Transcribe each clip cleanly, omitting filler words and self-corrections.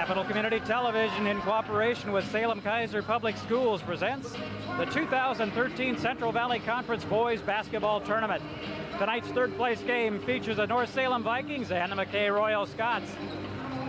Capital Community Television, in cooperation with Salem Kaiser Public Schools, presents the 2013 Central Valley Conference Boys Basketball Tournament. Tonight's third place game features the North Salem Vikings and the McKay Royal Scots.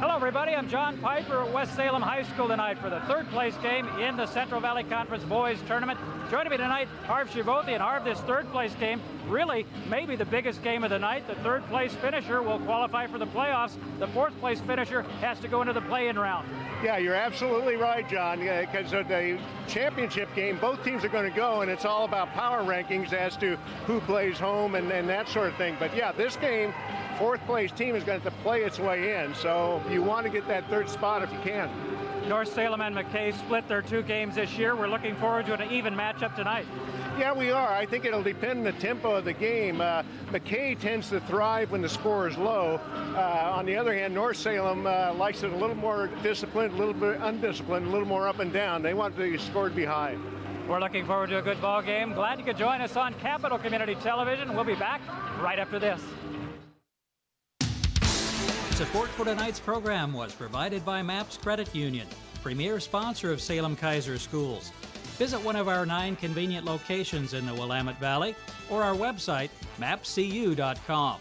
Hello everybody, I'm John Piper at West Salem High School tonight for the third place game in the Central Valley Conference Boys Tournament. Joining me tonight, Harv Shivothi, and Harv, this third place game, really maybe the biggest game of the night. The third place finisher will qualify for the playoffs. The fourth place finisher has to go into the play-in round. Yeah, you're absolutely right, John, because of the championship game, both teams are going to go, and it's all about power rankings as to who plays home and that sort of thing. But yeah, this game, fourth place team is going to have to play its way in, so you want to get that third spot if you can. North Salem and McKay split their two games this year. We're looking forward to an even matchup tonight. Yeah, we are. I think it'll depend on the tempo of the game. McKay tends to thrive when the score is low. On the other hand, North Salem likes it a little more disciplined, a little bit undisciplined, a little more up and down. They want the score to be high. We're looking forward to a good ball game. Glad you could join us on Capital Community Television. We'll be back right after this. Support for tonight's program was provided by MAPS Credit Union, premier sponsor of Salem Kaiser Schools. Visit one of our 9 convenient locations in the Willamette Valley or our website, mapscu.com.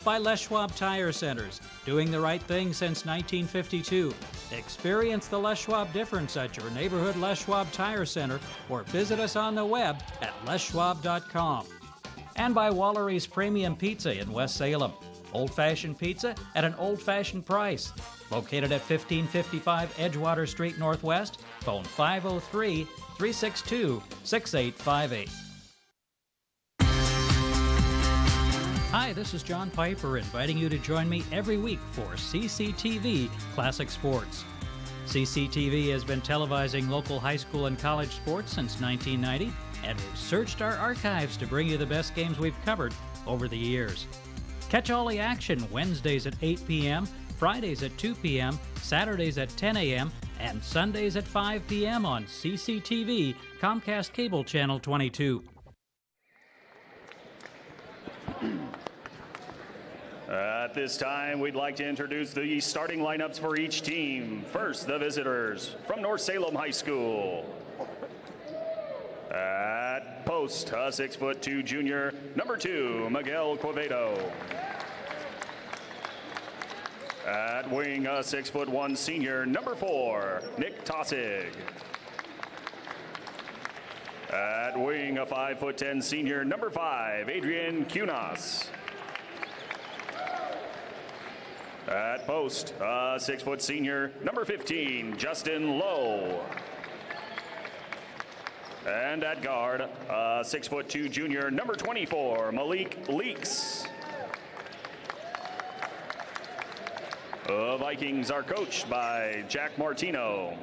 By Les Schwab Tire Centers, doing the right thing since 1952. Experience the Les Schwab difference at your neighborhood Les Schwab Tire Center or visit us on the web at leschwab.com. And by Wallery's Premium Pizza in West Salem. Old-fashioned pizza at an old-fashioned price. Located at 1555 Edgewater Street Northwest. Phone 503-362-6858. Hi, this is John Piper inviting you to join me every week for CCTV Classic Sports. CCTV has been televising local high school and college sports since 1990, and we've searched our archives to bring you the best games we've covered over the years. Catch all the action Wednesdays at 8 p.m., Fridays at 2 p.m., Saturdays at 10 a.m., and Sundays at 5 p.m. on CCTV, Comcast Cable Channel 22. At this time, we'd like to introduce the starting lineups for each team. First, the visitors from North Salem High School. At post, a 6'2" junior, number 2, Miguel Quevedo. At wing, a 6'1" senior, number 4, Nick Tossig. At wing, a 5'10" senior, number 5, Adrian Cunas. At post, a 6' senior, number 15, Justin Lowe. And at guard, a 6'2" junior, number 24, Malik Leaks. The Vikings are coached by Jack Martino.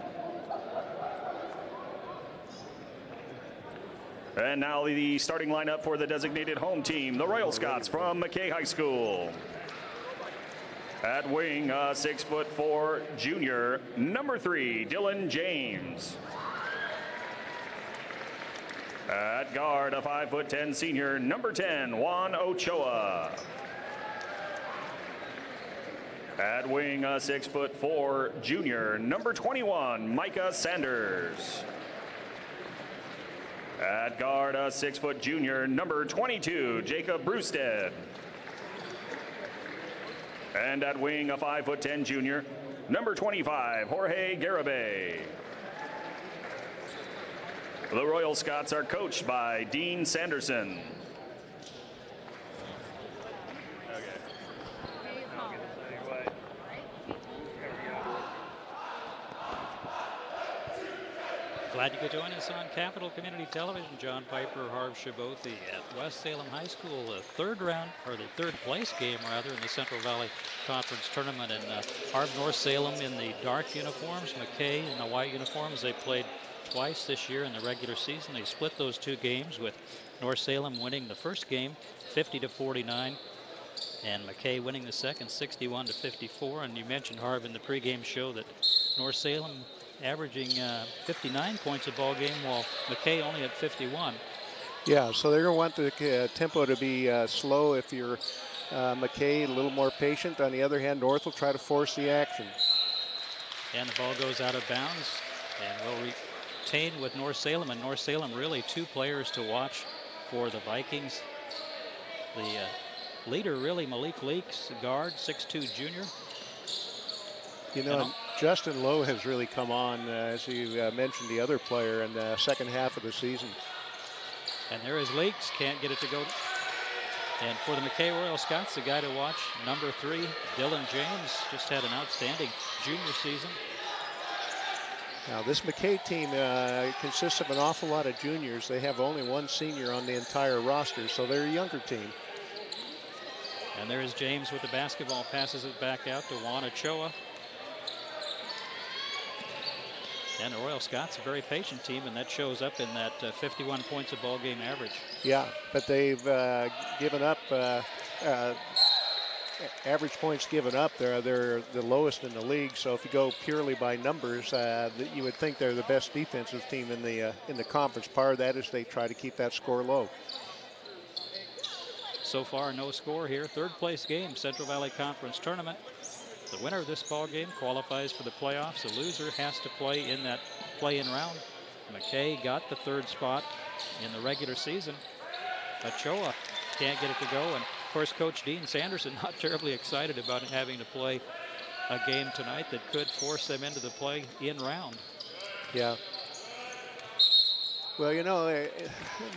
And now the starting lineup for the designated home team, the Royal Scots from McKay High School. At wing, a 6'4" junior, number 3, Dylan James. At guard, a 5'10" senior, number 10, Juan Ochoa. At wing, a 6'4" junior, number 21, Micah Sanders. At guard, a 6' junior, number 22, Jacob Brewstead. And at wing, a 5'10" junior, number 25, Jorge Garibay. The Royal Scots are coached by Dean Sanderson. Glad you could join us on Capital Community Television. John Piper, Harv Shivothi at West Salem High School. The third place game rather in the Central Valley Conference Tournament. And Harv, North Salem in the dark uniforms, McKay in the white uniforms. They played twice this year in the regular season. They split those two games with North Salem winning the first game 50-49 and McKay winning the second 61-54. And you mentioned, Harv, in the pregame show that North Salem averaging 59 points a ball game while McKay only at 51. Yeah, so they're going to want the tempo to be slow if you're McKay, a little more patient. On the other hand, North will try to force the action. And the ball goes out of bounds and will retain with North Salem. And North Salem really 2 players to watch for the Vikings. The leader really MALIK, guard, 6'2" junior. You know, Justin Lowe has really come on, as you mentioned, the other player in the second half of the season. And there is Leaks, can't get it to go. And for the McKay Royal Scots, the guy to watch, number 3, Dylan James, just had an outstanding junior season. Now this McKay team consists of an awful lot of juniors. They have only 1 senior on the entire roster, so they're a younger team. And there is James with the basketball, passes it back out to Juan Ochoa. And the Royal Scots, a very patient team, and that shows up in that 51 points a ball game average. Yeah, but they've given up average points given up. They're the lowest in the league. So if you go purely by numbers, you would think they're the best defensive team in the conference. Part of that is they try to keep that score low. So far, no score here. 3rd place game, Central Valley Conference Tournament. The winner of this ball game qualifies for the playoffs. The loser has to play in that play-in round. McKay got the 3rd spot in the regular season. Ochoa can't get it to go. And of course, Coach Dean Sanderson not terribly excited about having to play a game tonight that could force them into the play-in round. Yeah. Well, you know,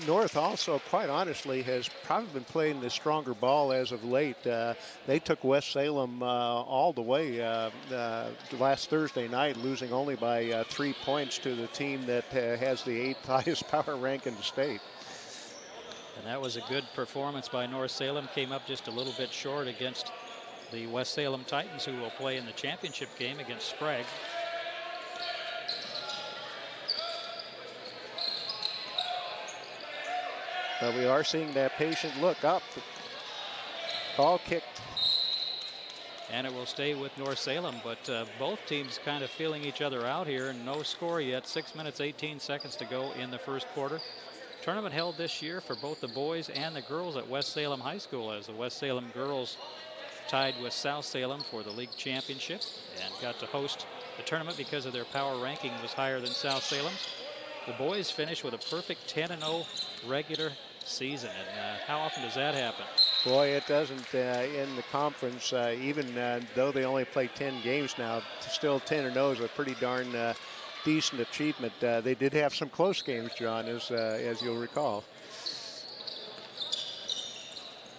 North also, quite honestly, has probably been playing the stronger ball as of late. They took West Salem all the way last Thursday night, losing only by 3 points to the team that has the 8th highest power rank in the state. And that was a good performance by North Salem. Came up just a little bit short against the West Salem Titans, who will play in the championship game against Sprague. But we are seeing that patient look up. Ball kicked. And it will stay with North Salem, but both teams kind of feeling each other out here. No score yet. 6 minutes, 18 seconds to go in the first quarter. Tournament held this year for both the boys and the girls at West Salem High School, as the West Salem girls tied with South Salem for the league championship and got to host the tournament because of their power ranking was higher than South Salem's. The boys finished with a perfect 10-0 regular season. And how often does that happen? Boy, it doesn't in the conference, even though they only play 10 games now, still 10-0 is a pretty darn decent achievement. They did have some close games, John, as you'll recall.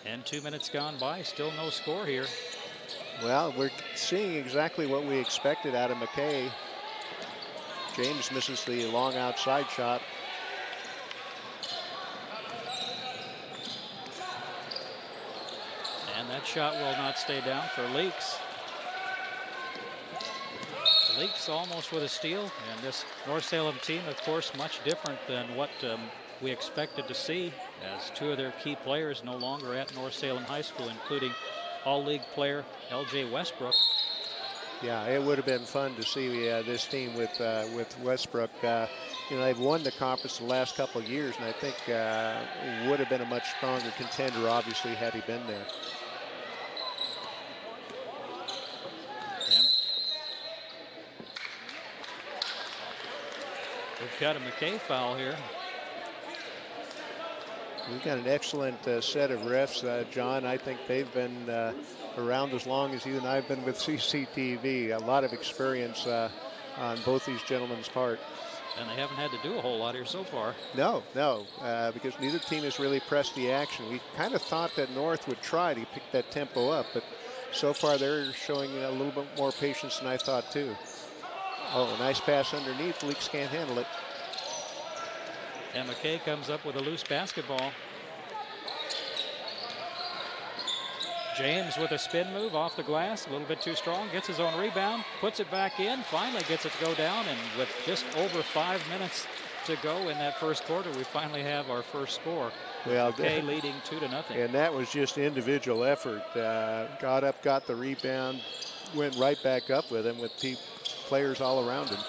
And 2 minutes gone by, still no score here. Well, we're seeing exactly what we expected out of McKay. James misses the long outside shot. And that shot will not stay down for Leaks. Leaks almost with a steal. And this North Salem team, of course, much different than what we expected to see, as 2 of their key players no longer at North Salem High School, including all-league player L.J. Westbrook. Yeah, it would have been fun to see this team with Westbrook. You know, they've won the conference the last couple of years, and I think would have been a much stronger contender, obviously, had he been there. And we've got a McKay foul here. We've got an excellent set of refs, John. I think they've been around as long as you and I have been with CCTV. A lot of experience on both these gentlemen's part. And they haven't had to do a whole lot here so far. No, because neither team has really pressed the action. We kind of thought that North would try to pick that tempo up, but so far they're showing a little bit more patience than I thought too. Oh, a nice pass underneath. Leaks can't handle it. And McKay comes up with a loose basketball. James with a spin move off the glass, a little bit too strong, gets his own rebound, puts it back in, finally gets it to go down, and with just over 5 minutes to go in that first quarter, we finally have our first score. Well, McKay leading 2-0. And that was just individual effort. Got up, got the rebound, went right back up with him with players all around him.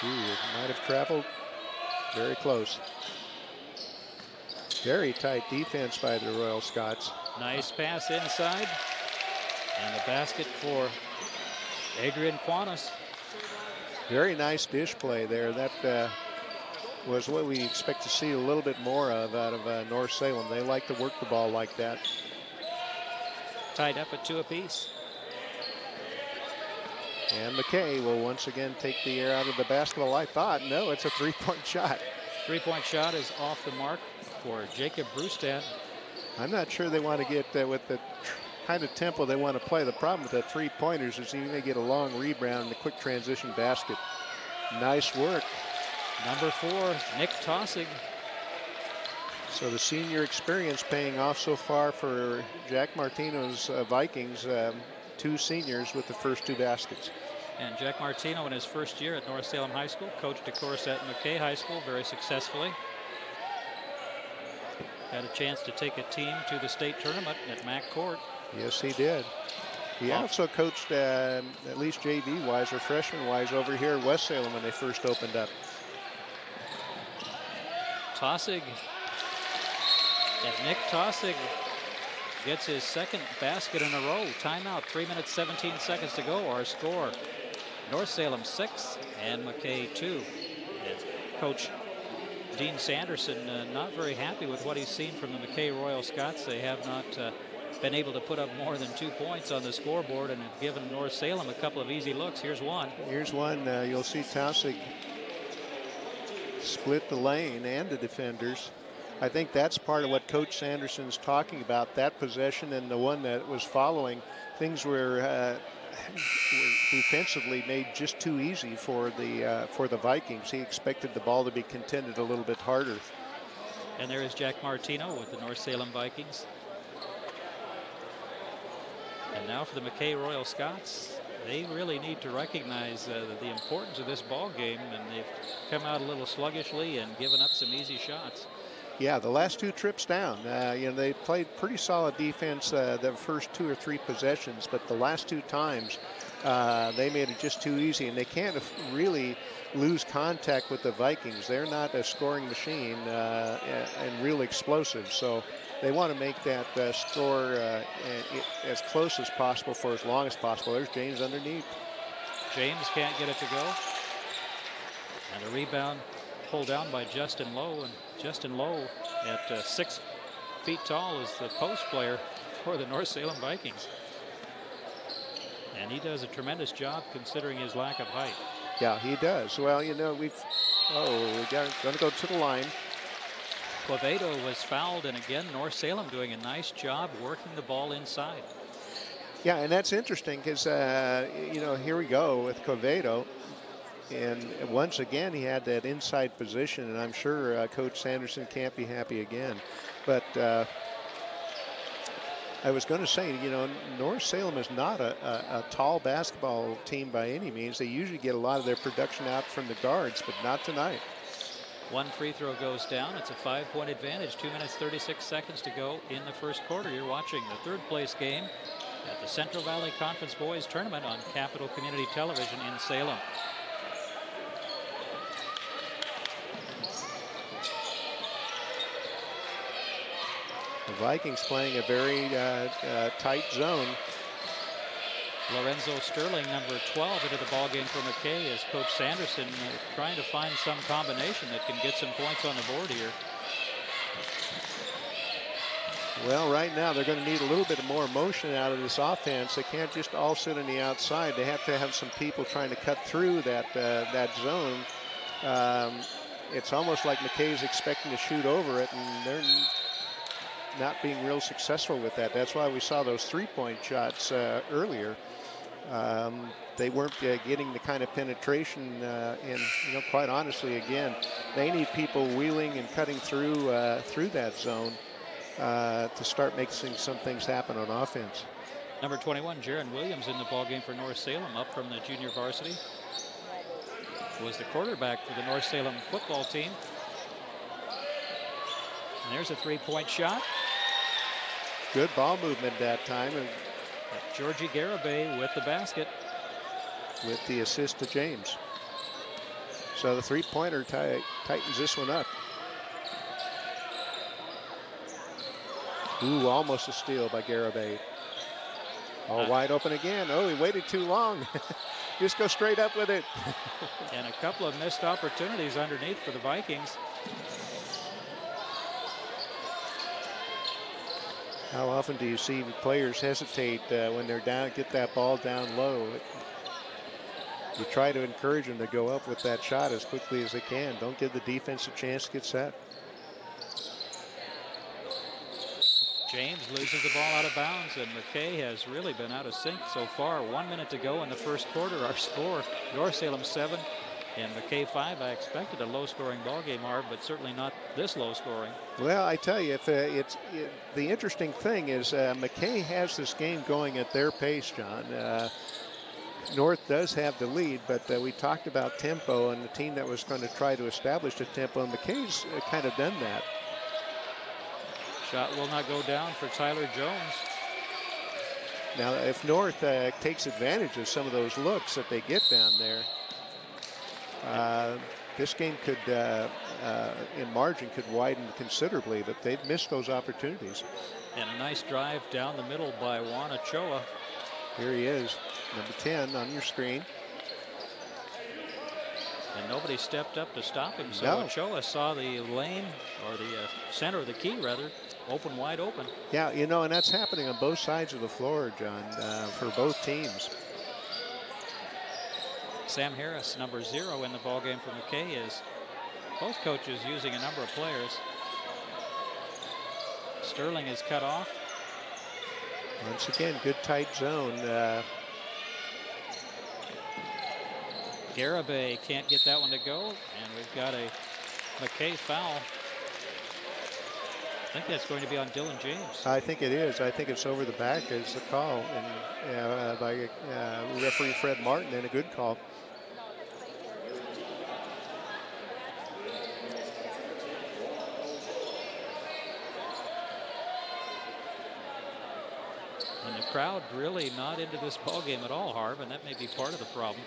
Ooh, it might have traveled very close. Very tight defense by the Royal Scots. Nice pass inside. And the basket for Adrian Quanis. Very nice dish play there. That was what we expect to see a little bit more of out of North Salem. They like to work the ball like that. Tied up at 2 apiece. And McKay will once again take the air out of the basketball. I thought, no, it's a three-point shot. Three-point shot is off the mark for Jacob Brustad. I'm not sure they want to get with the kind of tempo they want to play. The problem with the three-pointers is you may get a long rebound and a quick transition basket. Nice work. Number 4, Nick Tossig. So the senior experience paying off so far for Jack Martino's Vikings. 2 seniors with the first 2 baskets. And Jack Martino in his first year at North Salem High School coached a course at McKay High School very successfully. Had a chance to take a team to the state tournament at Mac Court. Yes, he did. He also coached at least JV-wise or freshman-wise over here at West Salem when they first opened up. Tossig. And Nick Tossig gets his second basket in a row. Timeout, 3 minutes, 17 seconds to go. Our score, North Salem 6 and McKay 2. And Coach Dean Sanderson not very happy with what he's seen from the McKay Royal Scots. They have not been able to put up more than 2 points on the scoreboard and have given North Salem a couple of easy looks. Here's one. Here's one. You'll see Tossig split the lane and the defenders. I think that's part of what Coach Sanderson's talking about, that possession and the one that was following. Things were defensively made just too easy for the Vikings. He expected the ball to be contended a little bit harder. And there is Jack Martino with the North Salem Vikings. And now for the McKay Royal Scots. They really need to recognize the importance of this ball game, and they've come out a little sluggishly and given up some easy shots. Yeah, the last 2 trips down, they played pretty solid defense the first 2 or 3 possessions, but the last 2 times they made it just too easy, and they can't really lose contact with the Vikings. They're not a scoring machine and real explosive, so they want to make that score as close as possible for as long as possible. There's James underneath. James can't get it to go. And a rebound pulled down by Justin Lowe, and Justin Lowe at 6 feet tall is the post player for the North Salem Vikings. And he does a tremendous job considering his lack of height. Yeah, he does. Well, we're going to go to the line. Quevedo was fouled, and again, North Salem doing a nice job working the ball inside. Yeah, and that's interesting because, here we go with Quevedo. And once again, he had that inside position, and I'm sure Coach Sanderson can't be happy again. But I was going to say, North Salem is not a tall basketball team by any means. They usually get a lot of their production out from the guards, but not tonight. 1 free throw goes down. It's a 5-point advantage. 2 minutes, 36 seconds to go in the first quarter. You're watching the 3rd place game at the Central Valley Conference Boys Tournament on Capital Community Television in Salem. The Vikings playing a very tight zone. Lorenzo Sterling, number 12, into the ballgame for McKay as Coach Sanderson trying to find some combination that can get some points on the board here. Well, right now they're going to need a little bit more motion out of this offense. They can't just all sit on the outside. They have to have some people trying to cut through that zone. It's almost like McKay's expecting to shoot over it, and they're not being real successful with that. That's why we saw those 3-point shots earlier. They weren't getting the kind of penetration, and quite honestly, again, they need people wheeling and cutting through that zone to start making some things happen on offense. Number 21, Jaron Williams, in the ballgame for North Salem, up from the junior varsity. Was the quarterback for the North Salem football team. And there's a 3-point shot. Good ball movement that time. And Georgie Garibay with the basket. With the assist to James. So the 3-pointer tightens this one up. Ooh, almost a steal by Garibay. All wide open again. Oh, he waited too long. Just go straight up with it. And a couple of missed opportunities underneath for the Vikings. How often do you see players hesitate when they're down, get that ball down low? You try to encourage them to go up with that shot as quickly as they can. Don't give the defense a chance to get set. James loses the ball out of bounds, and McKay has really been out of sync so far. 1 minute to go in the first quarter. Our score, North Salem 7 and McKay 5. I expected a low-scoring ball game, Harv, but certainly not this low-scoring. Well, I tell you, the interesting thing is McKay has this game going at their pace, John. North does have the lead, but we talked about tempo and the team that was going to try to establish the tempo, and McKay's kind of done that. Shot will not go down for Tyler Jones. Now, if North takes advantage of some of those looks that they get down there, this game could, in margin, could widen considerably, but they've missed those opportunities. And a nice drive down the middle by Juan Ochoa. Here he is, number 10 on your screen. And nobody stepped up to stop him, so No. Ochoa saw the lane, or the center of the key, rather, open, wide open. Yeah, you know, and that's happening on both sides of the floor, John, for both teams. Sam Harris, number 0 in the ballgame for McKay, is both coaches using a number of players. Sterling is cut off. Once again, good tight zone. Garibay can't get that one to go, and we've got a McKay foul. I think that's going to be on Dylan James. I think it is. I think it's over the back is the call, and by referee Fred Martin, and a good call. And the crowd really not into this ball game at all, Harv, and that may be part of the problem.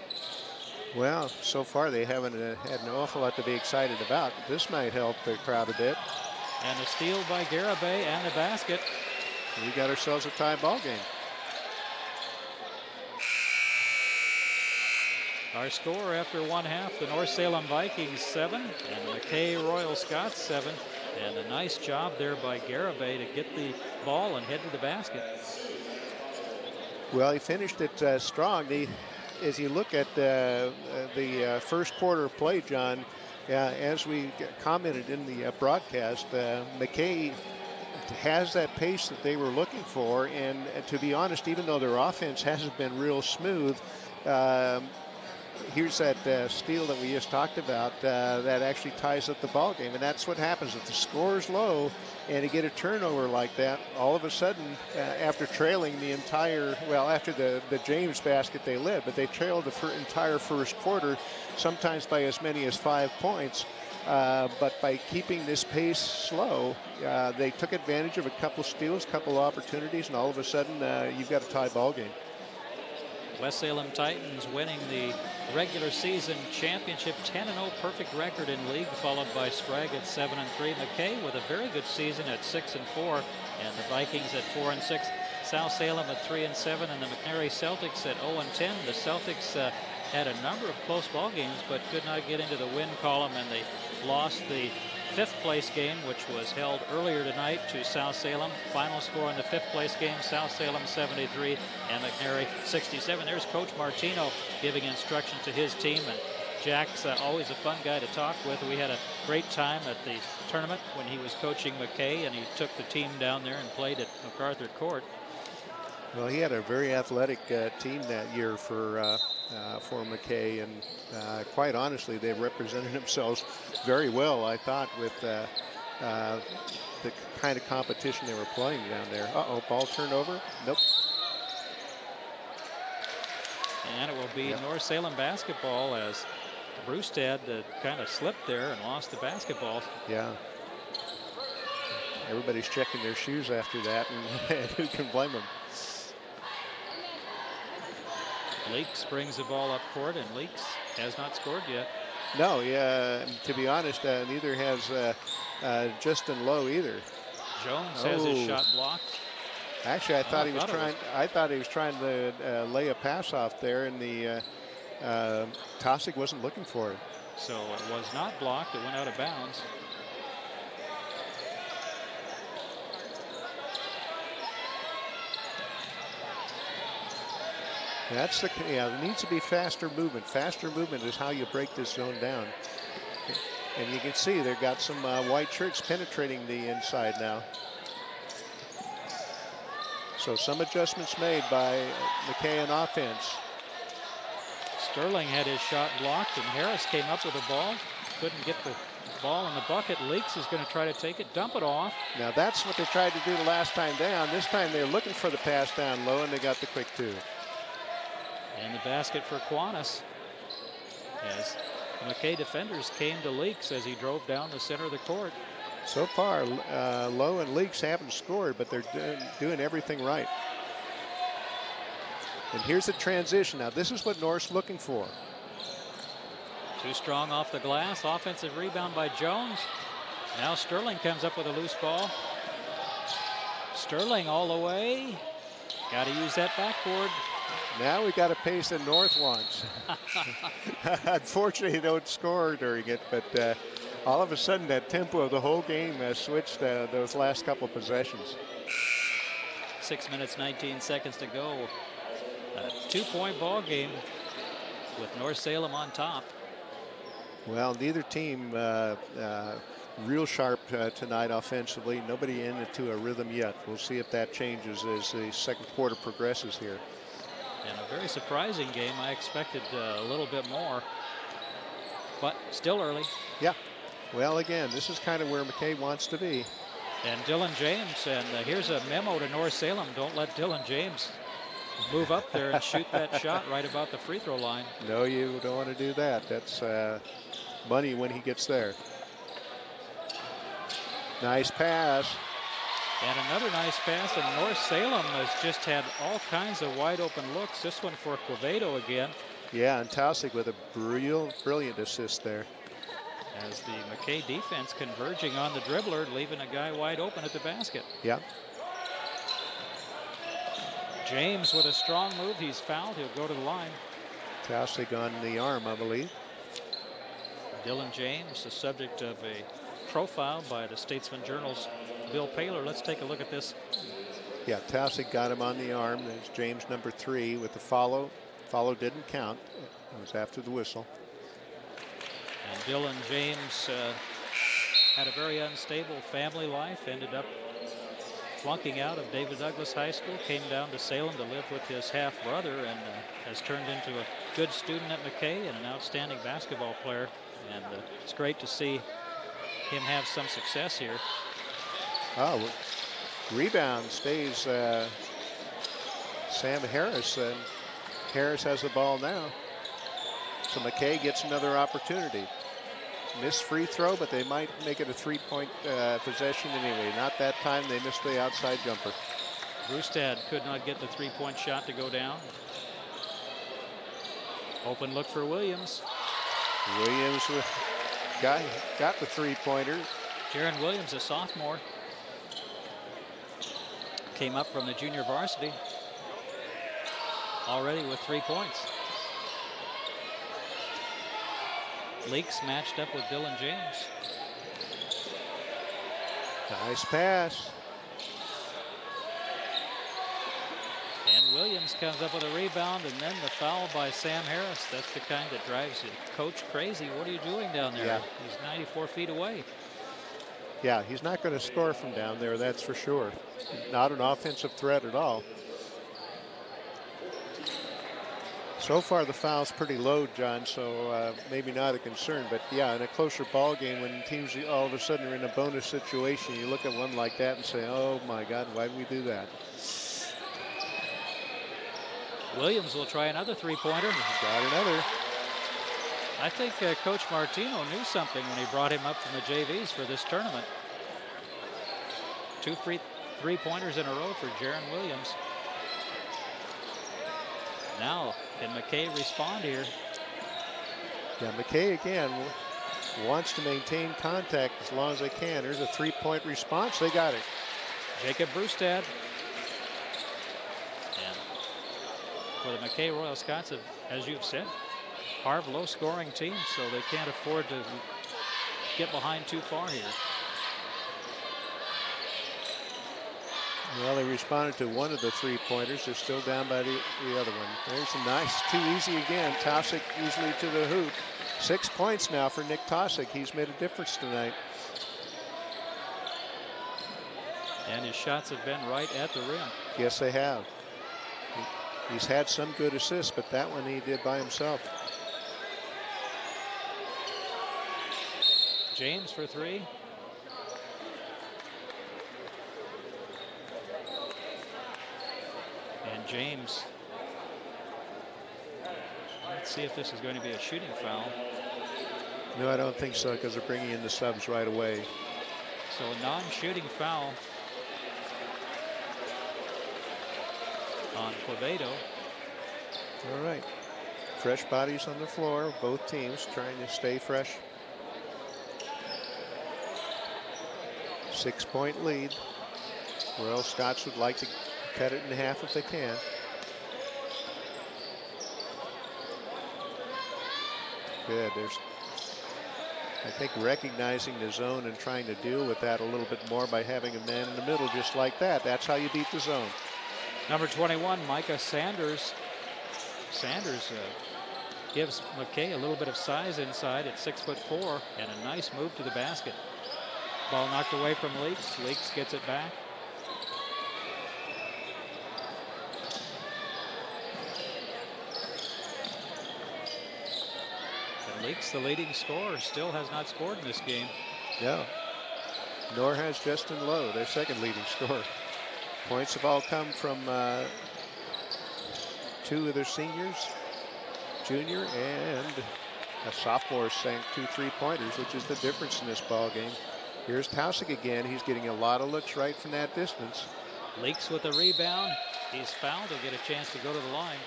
Well, so far they haven't had an awful lot to be excited about. This might help the crowd a bit. And a steal by Garibay and the basket. We got ourselves a tie ball game. Our score after 1/2, the North Salem Vikings 7 and the McKay Royal Scots 7. And a nice job there by Garibay to get the ball and head to the basket. Well, he finished it strong. As you look at the first quarter of play, John, as we commented in the broadcast, McKay has that pace that they were looking for. And to be honest, even though their offense hasn't been real smooth, here's that steal that we just talked about that actually ties up the ball game. And that's what happens if the score is low and you get a turnover like that. All of a sudden, after trailing the entire, well, after the James basket they led, but they trailed the entire first quarter, sometimes by as many as 5 points. But by keeping this pace slow, they took advantage of a couple steals, couple opportunities, and all of a sudden you've got a tie ball game. West Salem Titans winning the regular season championship, 10-0 perfect record in league, followed by Sprague at 7-3. McKay with a very good season at 6-4, and the Vikings at 4-6. South Salem at 3-7, and the McNary Celtics at 0-10. The Celtics had a number of close ball games, but could not get into the win column, and they lost the 5th place game, which was held earlier tonight, to South Salem. Final score in the 5th place game, South Salem 73 and McNary 67. There's Coach Martino giving instruction to his team, and Jack's always a fun guy to talk with. We had a great time at the tournament when he was coaching McKay, and he took the team down there and played at MacArthur Court. Well, he had a very athletic team that year for McKay, and quite honestly, they represented themselves very well, I thought, with the kind of competition they were playing down there. Uh-oh, ball turnover? Nope. And it will be North Salem basketball, as Brewstad kind of slipped there and lost the basketball. Yeah. Everybody's checking their shoes after that, and who can blame them? Leaks brings the ball up court, and Leaks has not scored yet. No, yeah, to be honest, neither has Justin Lowe either. Jones has his shot blocked. Actually, I thought he was trying to lay a pass off there, and the Taussig wasn't looking for it. So it was not blocked. It went out of bounds. That's there needs to be faster movement. Faster movement is how you break this zone down. And you can see they've got some white shirts penetrating the inside now. So some adjustments made by McKay on offense. Sterling had his shot blocked, and Harris came up with the ball. Couldn't get the ball in the bucket. Leaks is going to try to take it, dump it off. Now that's what they tried to do the last time down. This time they're looking for the pass down low, and they got the quick two. And the basket for Quantas, as McKay defenders came to Leaks as he drove down the center of the court. So far, Lowe and Leaks haven't scored, but they're doing everything right. And here's the transition. Now, this is what North's looking for. Too strong off the glass. Offensive rebound by Jones. Now Sterling comes up with a loose ball. Sterling all the way. Got to use that backboard. Now we got a pace that North wants. Unfortunately, they don't score during it, but all of a sudden that tempo of the whole game has switched those last couple of possessions. 6 minutes, 19 seconds to go. A 2-point ball game with North Salem on top. Well, neither team real sharp tonight offensively. Nobody into a rhythm yet. We'll see if that changes as the second quarter progresses here. And a very surprising game. I expected a little bit more, but still early. Yeah. Well, again, this is kind of where McKay wants to be. And Dylan James, and here's a memo to North Salem. Don't let Dylan James move up there and shoot that shot right about the free throw line. No, you don't want to do that. That's money when he gets there. Nice pass. And another nice pass, and North Salem has just had all kinds of wide open looks. This one for Quevedo again. Yeah, and Taussig with a brilliant assist there. As the McKay defense converging on the dribbler, leaving a guy wide open at the basket. Yeah. James with a strong move. He's fouled. He'll go to the line. Taussig on the arm, I believe. Dylan James, the subject of a profile by the Statesman Journal's Bill Paler. Let's take a look at this. Yeah, Taussig got him on the arm. There's James number 3 with the follow. Follow didn't count. It was after the whistle. And Dylan James had a very unstable family life. Ended up flunking out of David Douglas High School. Came down to Salem to live with his half-brother, and has turned into a good student at McKay and an outstanding basketball player. And it's great to see him have some success here. Oh, rebound stays Sam Harris, and Harris has the ball now. So McKay gets another opportunity. Missed free throw, but they might make it a 3-point possession anyway. Not that time. They missed the outside jumper. Brustad could not get the 3-point shot to go down. Open look for Williams. Williams got the 3-pointer. Jaron Williams, a sophomore, came up from the junior varsity already with 3 points. Leaks matched up with Dylan James. Nice pass. And Williams comes up with a rebound, and then the foul by Sam Harris. That's the kind that drives the coach crazy. What are you doing down there? Yeah. He's 94 feet away. Yeah, he's not going to score from down there, that's for sure. Not an offensive threat at all. So far, the foul's pretty low, John, so maybe not a concern. But, yeah, in a closer ball game, when teams all of a sudden are in a bonus situation, you look at one like that and say, oh, my God, why did we do that? Williams will try another 3-pointer. Got another. I think Coach Martino knew something when he brought him up from the JVs for this tournament. 2 3-pointers in a row for Jaron Williams. Now, can McKay respond here? Yeah, McKay again wants to maintain contact as long as they can. There's a 3-point response. They got it. Jacob Brustad. And for the McKay Royal Scots, as you've said, Harv low-scoring team, so they can't afford to get behind too far here. Well, they responded to one of the three-pointers. They're still down by the other one. There's a nice, too easy again. Taussig easily to the hoop. 6 points now for Nick Taussig. He's made a difference tonight. And his shots have been right at the rim. Yes, they have. He's had some good assists, but that one he did by himself. James for three. And James. Let's see if this is going to be a shooting foul. No, I don't think so, because they're bringing in the subs right away. So a non-shooting foul on Quevedo. All right. Fresh bodies on the floor. Both teams trying to stay fresh. 6-point lead. Royal Scots would like to cut it in half if they can. Good. There's, I think, recognizing the zone and trying to deal with that a little bit more by having a man in the middle just like that. That's how you beat the zone. Number 21, Micah Sanders. Sanders gives McKay a little bit of size inside at 6'4", and a nice move to the basket. Ball knocked away from Leaks. Leaks gets it back. And Leaks, the leading scorer, still has not scored in this game. No. Nor has Justin Lowe, their second leading scorer. Points have all come from two of their seniors, junior and a sophomore sank 2 3-pointers, which is the difference in this ball game. Here's Taussig again. He's getting a lot of looks right from that distance. Leaks with the rebound. He's fouled. He'll get a chance to go to the line.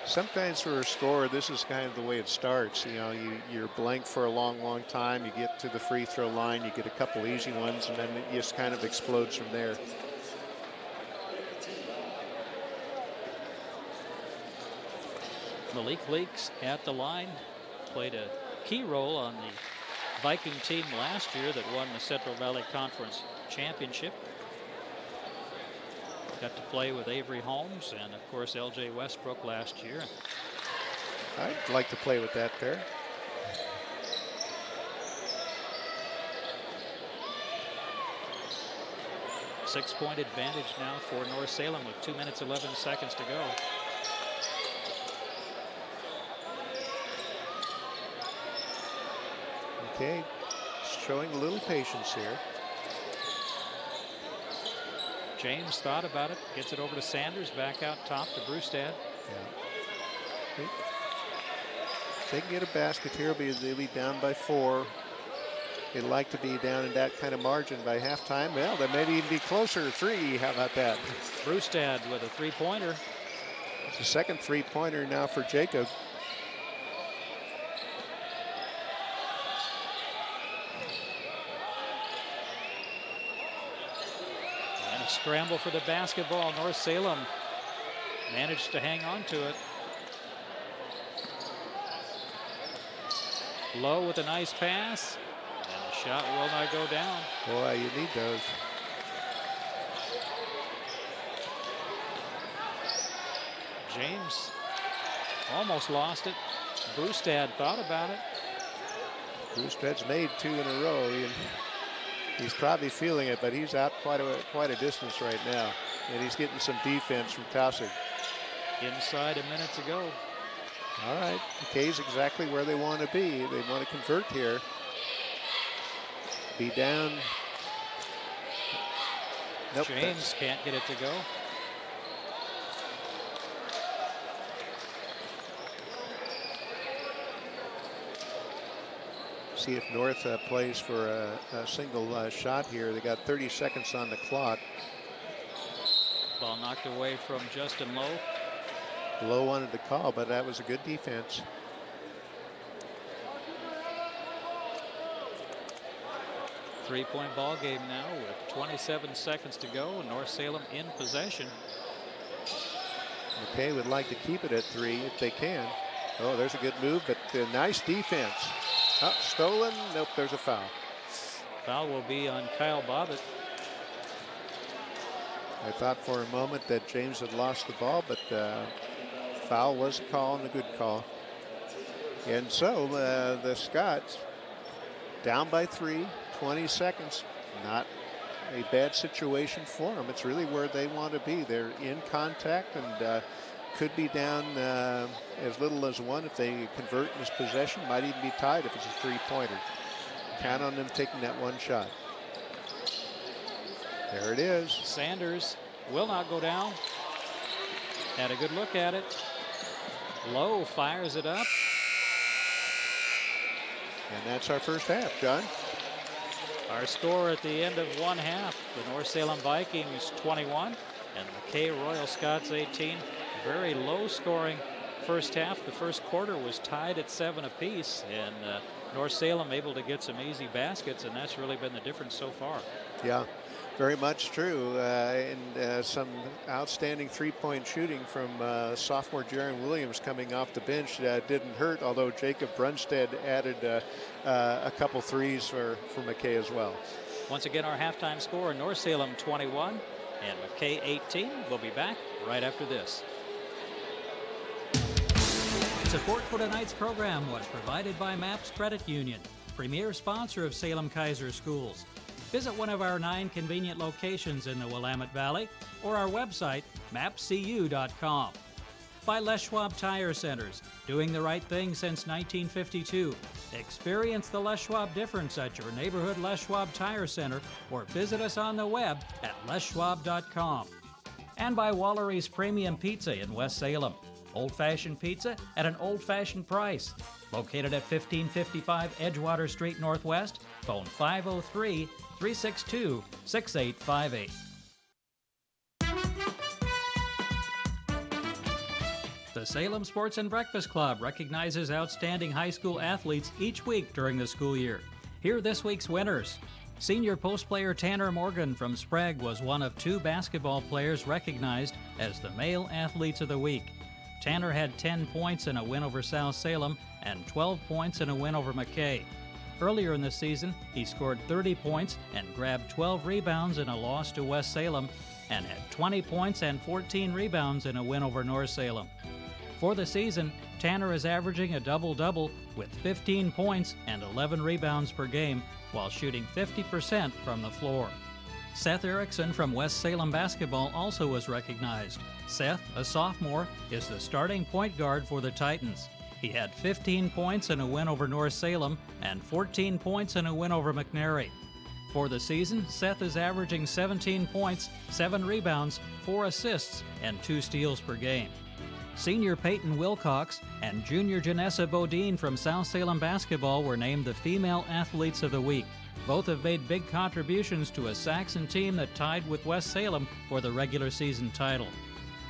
Sometimes for a scorer, this is kind of the way it starts. You know, you're blank for a long, long time. You get to the free throw line, you get a couple easy ones, and then it just kind of explodes from there. Malik Leaks at the line, played a key role on the Viking team last year that won the Central Valley Conference Championship. Got to play with Avery Holmes and, of course, L.J. Westbrook last year. I'd like to play with that pair. Six-point advantage now for North Salem with 2 minutes, 11 seconds to go. Okay, showing a little patience here. James thought about it, gets it over to Sanders, back out top to Brustad. Yeah. If they can get a basket here, they'll be down by 4. They'd like to be down in that kind of margin by halftime. Well, they may even be closer to 3. How about that? Brustad with a three-pointer. It's the second three-pointer now for Jacob. And a scramble for the basketball. North Salem managed to hang on to it. Lowe with a nice pass. And the shot will not go down. Boy, you need those. James almost lost it. Brustad thought about it. Brustad's made 2 in a row. He's probably feeling it, but he's out quite a distance right now. And he's getting some defense from Taussig. Inside a minute to go. All right, McKay's exactly where they want to be. They want to convert here. Be down. Nope. James can't get it to go. See if North plays for a single shot here. They got 30 seconds on the clock. Ball knocked away from Justin Lowe. Lowe wanted to call, but that was a good defense. 3-point ball game now with 27 seconds to go, and North Salem in possession. McKay would like to keep it at 3 if they can. Oh, there's a good move, but nice defense. Oh, stolen. Nope, there's a foul. Foul will be on Kyle Bobbitt. I thought for a moment that James had lost the ball, but foul was a call and a good call. And so the Scots down by 3, 20 seconds. Not a bad situation for them. It's really where they want to be. They're in contact and could be down as little as 1 if they convert in this possession. Might even be tied if it's a 3-pointer. Count on them taking that 1 shot. There it is. Sanders will not go down. Had a good look at it. Lowe fires it up. And that's our first half, John. Our score at the end of 1 half, the North Salem Vikings 21 and McKay Royal Scots 18. Very low scoring first half. The first quarter was tied at 7 apiece, and North Salem able to get some easy baskets, and that's really been the difference so far. Yeah, very much true. And some outstanding 3-point shooting from sophomore Jaron Williams coming off the bench didn't hurt, although Jacob Brunstead added a couple threes for McKay as well. Once again, our halftime score, North Salem 21 and McKay 18. We'll be back right after this. Support for tonight's program was provided by MAPS Credit Union, premier sponsor of Salem Kaiser Schools. Visit one of our 9 convenient locations in the Willamette Valley or our website, mapscu.com. By Les Schwab Tire Centers, doing the right thing since 1952. Experience the Les Schwab difference at your neighborhood Les Schwab Tire Center or visit us on the web at leschwab.com. And by Wallery's Premium Pizza in West Salem. Old-fashioned pizza at an old-fashioned price. Located at 1555 Edgewater Street Northwest. Phone 503-362-6858. The Salem Sports and Breakfast Club recognizes outstanding high school athletes each week during the school year. Here are this week's winners. Senior post player Tanner Morgan from Sprague was one of 2 basketball players recognized as the Male Athletes of the Week. Tanner had 10 points in a win over South Salem and 12 points in a win over McKay. Earlier in the season, he scored 30 points and grabbed 12 rebounds in a loss to West Salem and had 20 points and 14 rebounds in a win over North Salem. For the season, Tanner is averaging a double-double with 15 points and 11 rebounds per game while shooting 50% from the floor. Seth Erickson from West Salem basketball also was recognized. Seth, a sophomore, is the starting point guard for the Titans. He had 15 points in a win over North Salem and 14 points in a win over McNary. For the season, Seth is averaging 17 points, 7 rebounds, 4 assists, and 2 steals per game. Senior Peyton Wilcox and junior Janessa Bodine from South Salem basketball were named the Female Athletes of the Week. Both have made big contributions to a Saxon team that tied with West Salem for the regular season title.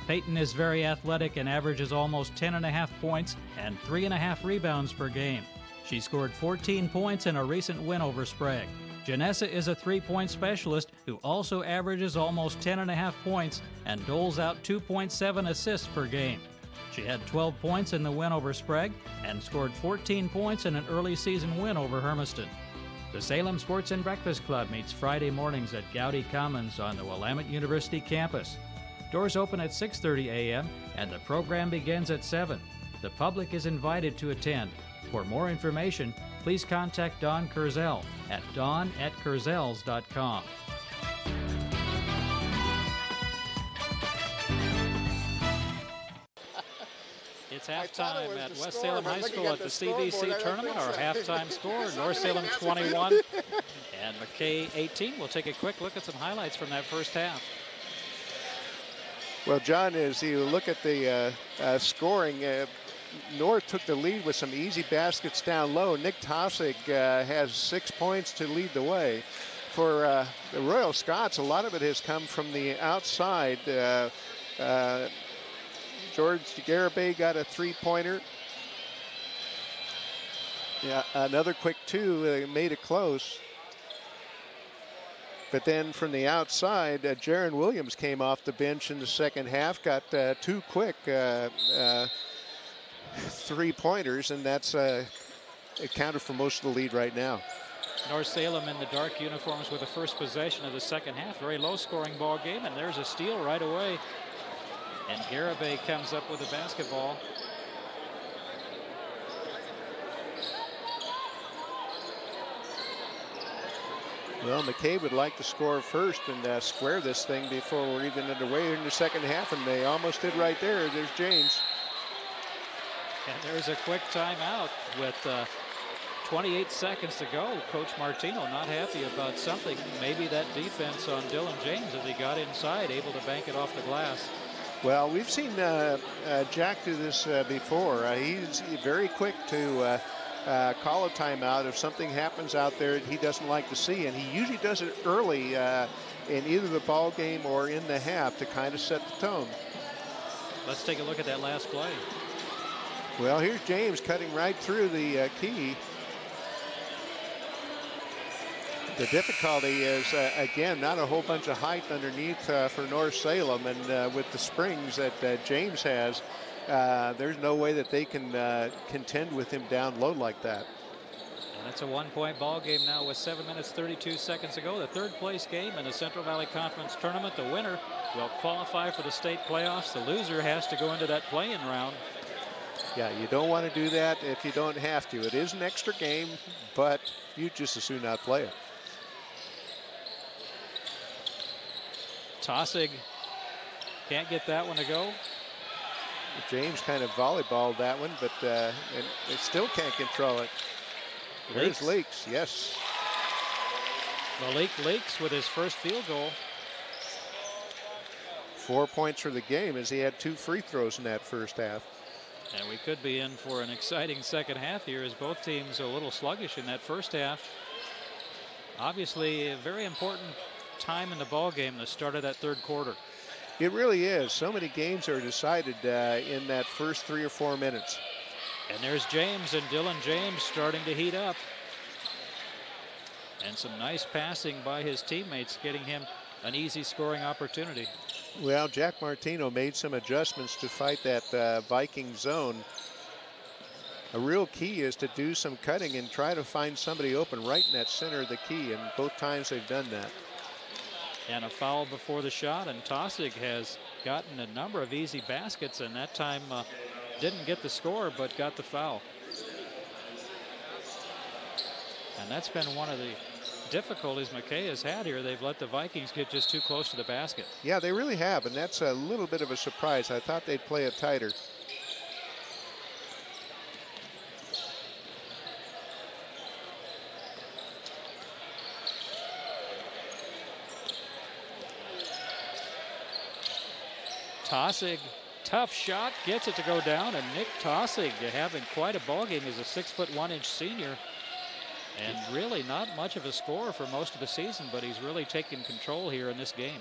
Peyton is very athletic and averages almost 10.5 points and 3.5 rebounds per game. She scored 14 points in a recent win over Sprague. Janessa is a 3-point specialist who also averages almost 10.5 points and doles out 2.7 assists per game. She had 12 points in the win over Sprague and scored 14 points in an early season win over Hermiston. The Salem Sports and Breakfast Club meets Friday mornings at Gowdy Commons on the Willamette University campus. Doors open at 6:30 a.m. and the program begins at 7. The public is invited to attend. For more information, please contact Don Kurzel at don@kurzels.com. It's halftime at West Salem High School at the CVC tournament. Our halftime score, North Salem 21 and McKay 18. We'll take a quick look at some highlights from that first half. Well, John, as you look at the scoring, North took the lead with some easy baskets down low. Nick Tossick has 6 points to lead the way. For the Royal Scots, a lot of it has come from the outside. George Garibay got a 3-pointer. Yeah, another quick 2 made it close. But then from the outside, Jaron Williams came off the bench in the second half, got 2 quick 3-pointers, and that's accounted for most of the lead right now. North Salem in the dark uniforms with the first possession of the second half. Very low-scoring ball game, and there's a steal right away. And Garibay comes up with the basketball. Well, McKay would like to score first and square this thing before we're even underway in the second half, and they almost did right there. There's James. And there's a quick timeout with 28 seconds to go. Coach Martino not happy about something. Maybe that defense on Dylan James as he got inside, able to bank it off the glass. Well, we've seen Jack do this before. He's very quick to call a timeout if something happens out there that he doesn't like to see, and he usually does it early in either the ball game or in the half to kind of set the tone. Let's take a look at that last play. Well, here's James cutting right through the key. The difficulty is, again, not a whole bunch of height underneath for North Salem, and with the springs that James has, there's no way that they can contend with him down low like that. And it's a 1-point ball game now with 7 minutes 32 seconds to go. The third place game in the Central Valley Conference tournament. The winner will qualify for the state playoffs. The loser has to go into that play-in round. Yeah, you don't want to do that if you don't have to. It is an extra game, but you just as soon not play it. Tossig can't get that one to go. James kind of volleyballed that one, but it still can't control it. There's Leaks, yes. Malik Leaks with his first field goal. 4 points for the game as he had 2 free throws in that first half. And we could be in for an exciting second half here as both teams are a little sluggish in that first half. Obviously, a very important time in the ball game, the start of that third quarter. It really is. So many games are decided in that first 3 or 4 minutes. And there's James, and Dylan James starting to heat up. And some nice passing by his teammates, getting him an easy scoring opportunity. Well, Jack Martino made some adjustments to fight that Viking zone. A real key is to do some cutting and try to find somebody open right in that center of the key, and both times they've done that. And a foul before the shot, and Tossig has gotten a number of easy baskets, and that time didn't get the score but got the foul. And that's been one of the difficulties McKay has had here. They've let the Vikings get just too close to the basket. Yeah, they really have, and that's a little bit of a surprise. I thought they'd play it tighter. Tossig, tough shot, gets it to go down, and Nick Tossig having quite a ball game. He's a 6'1" senior, and really not much of a scorer for most of the season, but he's really taken control here in this game.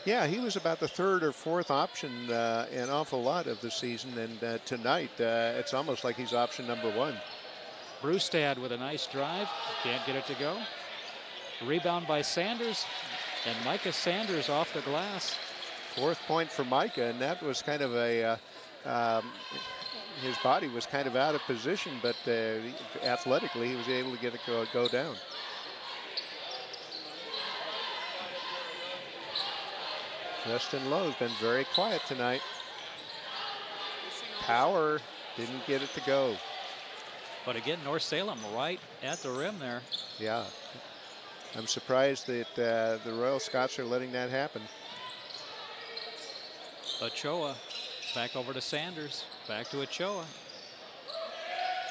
Yeah, he was about the 3rd or 4th option an awful lot of the season, and tonight it's almost like he's option number 1. Brustad with a nice drive, can't get it to go. Rebound by Sanders, and Micah Sanders off the glass. 4th point for Micah, and that was kind of a, his body was kind of out of position, but athletically he was able to get it go down. Justin Lowe's been very quiet tonight. Power didn't get it to go. But again, North Salem right at the rim there. Yeah, I'm surprised that the Royal Scots are letting that happen. Ochoa back over to Sanders, back to Ochoa.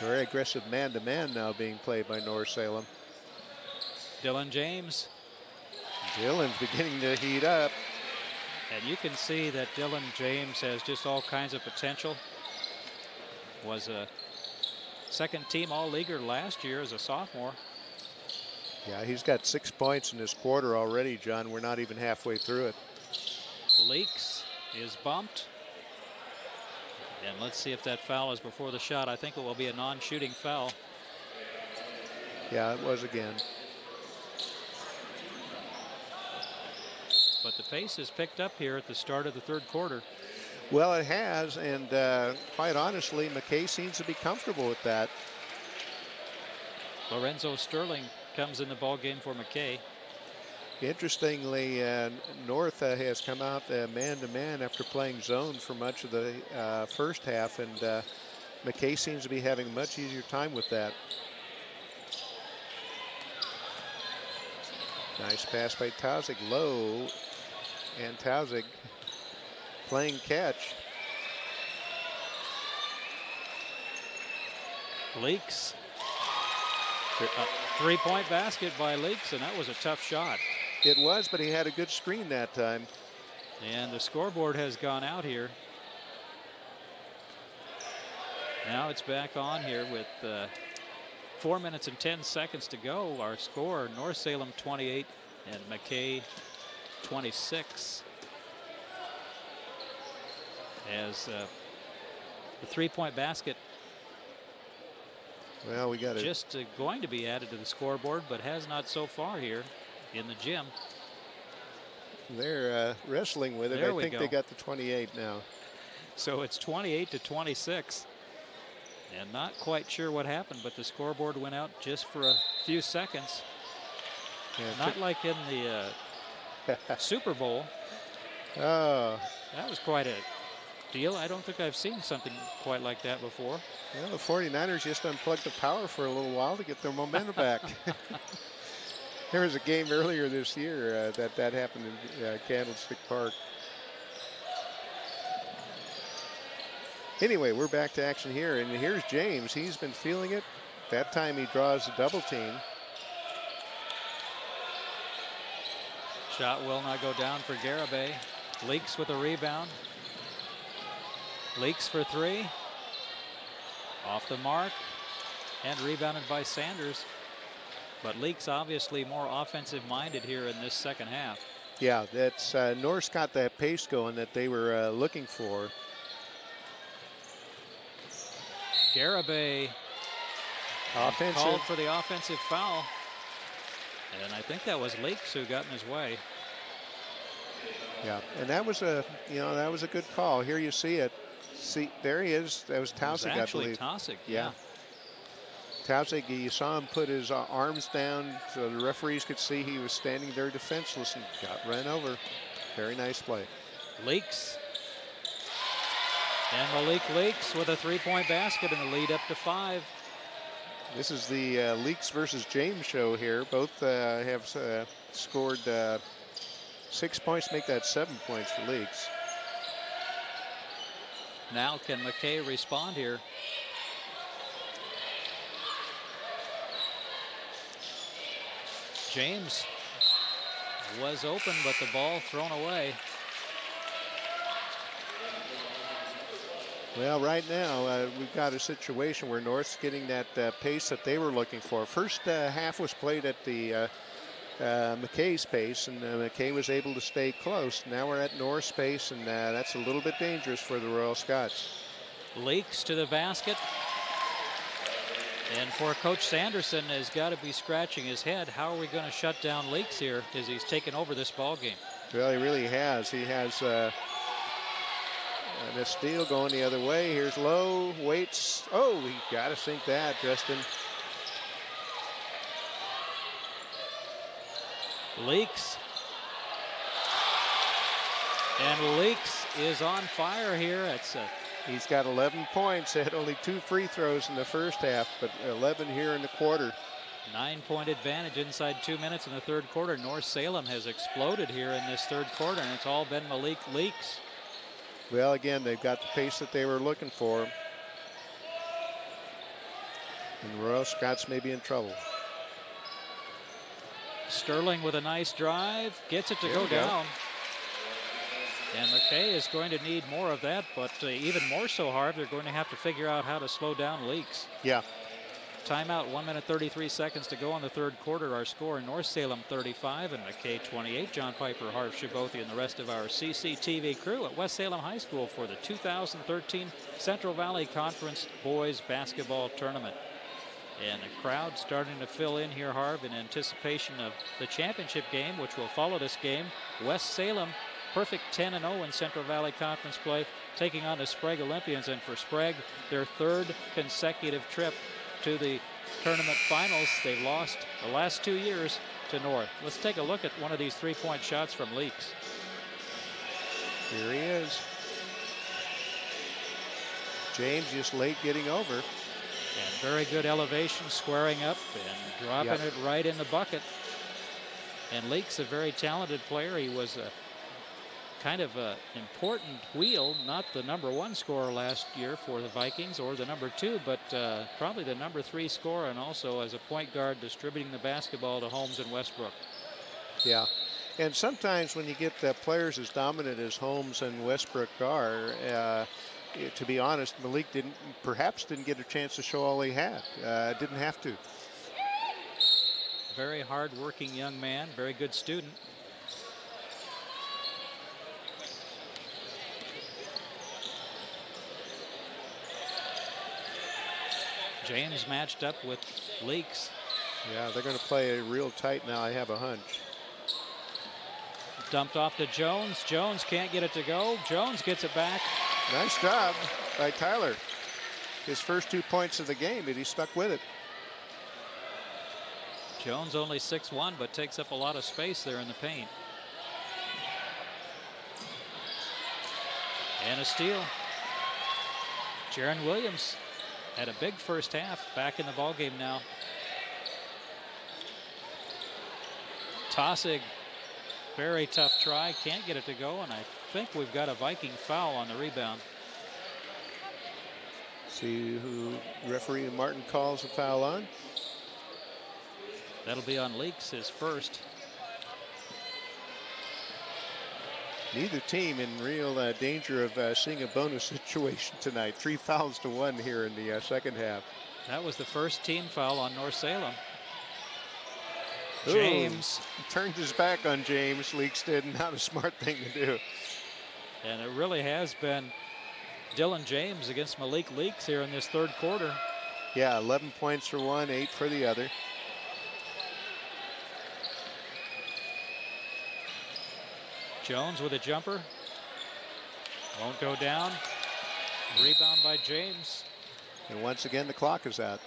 Very aggressive man-to-man now being played by North Salem. Dylan James. Dylan's beginning to heat up. And you can see that Dylan James has just all kinds of potential. Was a second-team All-Leaguer last year as a sophomore. Yeah, he's got 6 points in this quarter already, John. We're not even halfway through it. Leaks is bumped. And let's see if that foul is before the shot. I think it will be a non-shooting foul. Yeah, it was again. But the pace is picked up here at the start of the third quarter. Well, it has, and quite honestly, McKay seems to be comfortable with that. Lorenzo Sterling comes in the ball game for McKay. Interestingly, North has come out man-to-man after playing zone for much of the first half, and McKay seems to be having a much easier time with that. Nice pass by Tausig, low, and Tausig playing catch. Leaks. Three-point basket by Leaks, and that was a tough shot. It was, but he had a good screen that time. And the scoreboard has gone out here. Now it's back on here with 4 minutes and 10 seconds to go. Our score, North Salem 28 and McKay 26. As the three-point basket well, we got it. Just going to be added to the scoreboard, but has not so far here in the gym. They're wrestling with it. I think they got the 28 now. So it's 28 to 26. And not quite sure what happened, but the scoreboard went out just for a few seconds. Yeah, not like in the Super Bowl. Oh. That was quite a deal. I don't think I've seen something quite like that before. Well, the 49ers just unplugged the power for a little while to get their momentum back. There was a game earlier this year that happened in Candlestick Park. Anyway, we're back to action here, and here's James. He's been feeling it. That time he draws a double team. Shot will not go down for Garibay. Leaks with a rebound. Leaks for three. Off the mark and rebounded by Sanders. But Leaks obviously more offensive minded here in this second half. Yeah, that's North's got that pace going that they were looking for. Garibay called for the offensive foul. And I think that was Leaks who got in his way. Yeah, and that was a good call. Here you see it. See, there he is. That was Tausig, I believe. Tausig, yeah. Tausig, you saw him put his arms down so the referees could see he was standing there defenseless and got run over. Very nice play. Leaks. And Malik Leaks with a three-point basket and the lead up to 5. This is the Leaks versus James show here. Both have scored 6 points, make that 7 points for Leaks. Now can McKay respond here? James was open, but the ball thrown away. Well, right now we've got a situation where North's getting that pace that they were looking for. First half was played at the McKay's pace, and McKay was able to stay close. Now we're at North's pace, and that's a little bit dangerous for the Royal Scots. Leaks to the basket. And for Coach Sanderson has got to be scratching his head. How are we going to shut down Leaks here as he's taken over this ball game? Well, he really has. He has the steal going the other way. Here's Lowe, waits. Oh, he got to sink that, Justin. Leaks. And Leaks is on fire here. He's got 11 points. Had only 2 free throws in the first half, but 11 here in the quarter. 9-point advantage inside 2 minutes in the third quarter. North Salem has exploded here in this third quarter, and it's all been Malik Leaks. Well, again, they've got the pace that they were looking for. And Royal Scots may be in trouble. Sterling with a nice drive, gets it to go down. And McKay is going to need more of that, but even more so, Harv, they're going to have to figure out how to slow down Leaks. Yeah. Timeout, 1 minute 33 seconds to go in the third quarter. Our score, North Salem 35 and McKay 28. John Piper, Harv Shibothi, and the rest of our CCTV crew at West Salem High School for the 2013 Central Valley Conference Boys Basketball Tournament. And a crowd starting to fill in here, Harv, in anticipation of the championship game, which will follow this game. West Salem, perfect 10-0 in Central Valley Conference play, taking on the Sprague Olympians. And for Sprague, their third consecutive trip to the tournament finals. They've lost the last 2 years to North. Let's take a look at one of these three-point shots from Leaks. Here he is. James just late getting over. And very good elevation, squaring up and dropping it right in the bucket. And Leak's a very talented player. He was a kind of an important wheel, not the #1 scorer last year for the Vikings or the #2, but probably the #3 scorer, and also as a point guard distributing the basketball to Holmes and Westbrook. Yeah. And sometimes when you get players as dominant as Holmes and Westbrook are, to be honest, Malik perhaps didn't get a chance to show all he had. Didn't have to. Very hard-working young man, very good student. James matched up with Leaks. Yeah, they're going to play real tight now, I have a hunch. Dumped off to Jones. Jones can't get it to go. Jones gets it back. Nice job by Tyler. His first 2 points of the game, and he stuck with it. Jones only 6'1", but takes up a lot of space there in the paint. And a steal. Jaron Williams had a big first half, back in the ballgame now. Tossig, very tough try, can't get it to go, and I think we've got a Viking foul on the rebound. See who referee Martin calls a foul on. That'll be on Leaks, his first. Neither team in real danger of seeing a bonus situation tonight. 3 fouls to 1 here in the second half. That was the first team foul on North Salem. Ooh, James turned his back on James. Leaks did, not a smart thing to do. And it really has been Dylan James against Malik Leaks here in this third quarter. Yeah, 11 points for one, 8 for the other. Jones with a jumper. Won't go down. Rebound by James. And once again, the clock is out.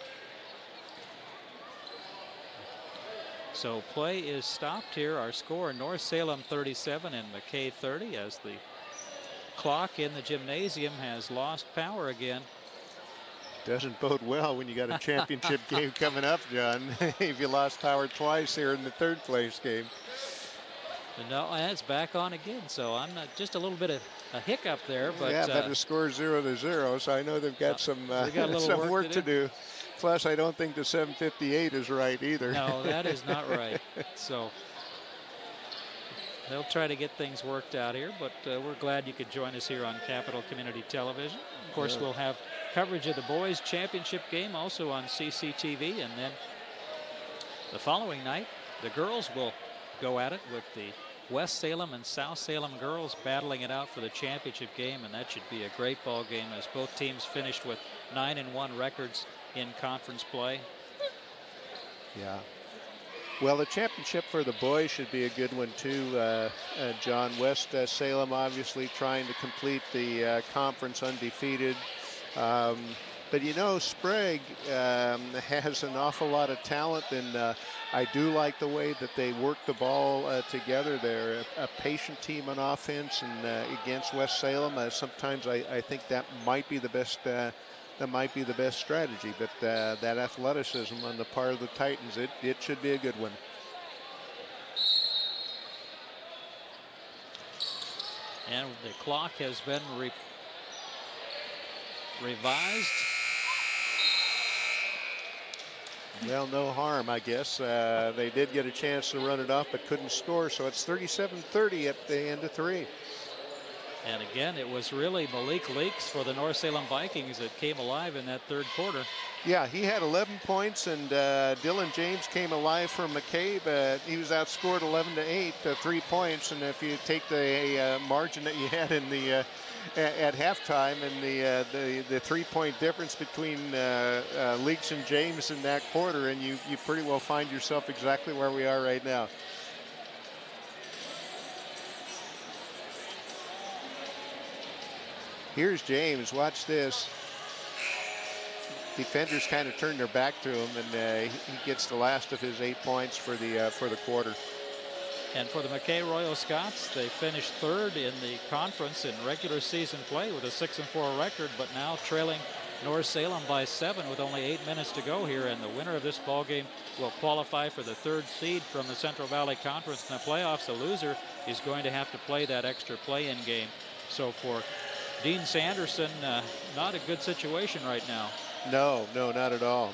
So play is stopped here. Our score, North Salem 37 and McKay 30, as the clock in the gymnasium has lost power again. Doesn't bode well when you got a championship game coming up, John. If you lost power twice here in the third place game. No, it's back on again. So I'm not, just a little bit of a hiccup there, but yeah, but the score 0-0, so I know they've got some work to do. Plus, I don't think the 7:58 is right either. No, that is not right. So they'll try to get things worked out here, but we're glad you could join us here on Capital Community Television. Of course, we'll have coverage of the boys' championship game also on CCTV, and then the following night, the girls will go at it with the West Salem and South Salem girls battling it out for the championship game, and that should be a great ball game as both teams finished with 9-1 records in conference play. Yeah. Well, the championship for the boys should be a good one too, John. West Salem obviously trying to complete the conference undefeated. But you know, Sprague has an awful lot of talent, and I do like the way that they work the ball together. They're a patient team on offense, and against West Salem, sometimes I think that might be the best. That might be the best strategy. But that athleticism on the part of the Titans, it should be a good one. And the clock has been revised. Well, no harm, I guess. They did get a chance to run it off, but couldn't score. So it's 37-30 at the end of 3. And again, it was really Malik Leaks for the North Salem Vikings that came alive in that third quarter. Yeah, he had 11 points, and Dylan James came alive for McKay, but he was outscored 11-8, 3 points. And if you take the margin that you had in the at halftime and the 3-point difference between Leaks and James in that quarter, and you pretty well find yourself exactly where we are right now. Here's James. Watch this. Defenders kind of turn their back to him, and he gets the last of his 8 points for the quarter. And for the McKay Royal Scots, they finished third in the conference in regular season play with a 6-4 record, but now trailing North Salem by 7 with only 8 minutes to go here. And the winner of this ball game will qualify for the third seed from the Central Valley Conference in the playoffs. The loser is going to have to play that extra play-in game. So for Dean Sanderson, not a good situation right now. No, not at all.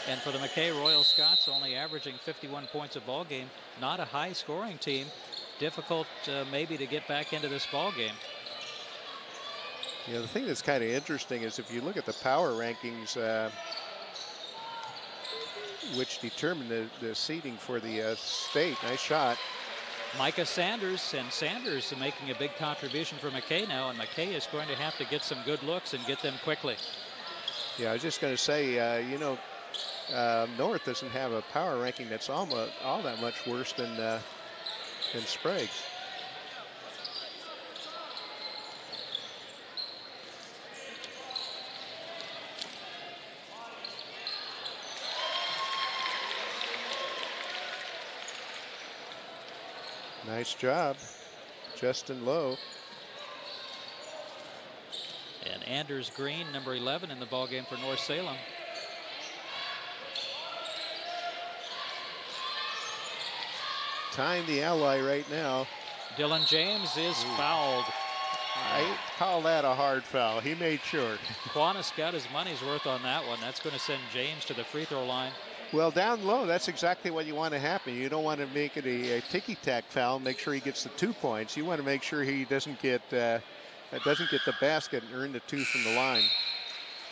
And for the McKay Royal Scots, only averaging 51 points a ball game, not a high scoring team. Difficult maybe to get back into this ball game. Yeah, the thing that's kind of interesting is if you look at the power rankings, which determine the seeding for the state. Nice shot. Micah Sanders, and Sanders making a big contribution for McKay now, and McKay is going to have to get some good looks and get them quickly. Yeah, I was just going to say, North doesn't have a power ranking that's all that much worse than Sprague's. Nice job, Justin Lowe. And Anders Green, number 11 in the ballgame for North Salem. Tying the ally right now. Dylan James is fouled. I call that a hard foul. He made sure. Quantis got his money's worth on that one. That's going to send James to the free throw line. Well, down low, that's exactly what you want to happen. You don't want to make it a ticky-tack foul, make sure he gets the 2 points. You want to make sure he doesn't get the basket and earn the 2 from the line.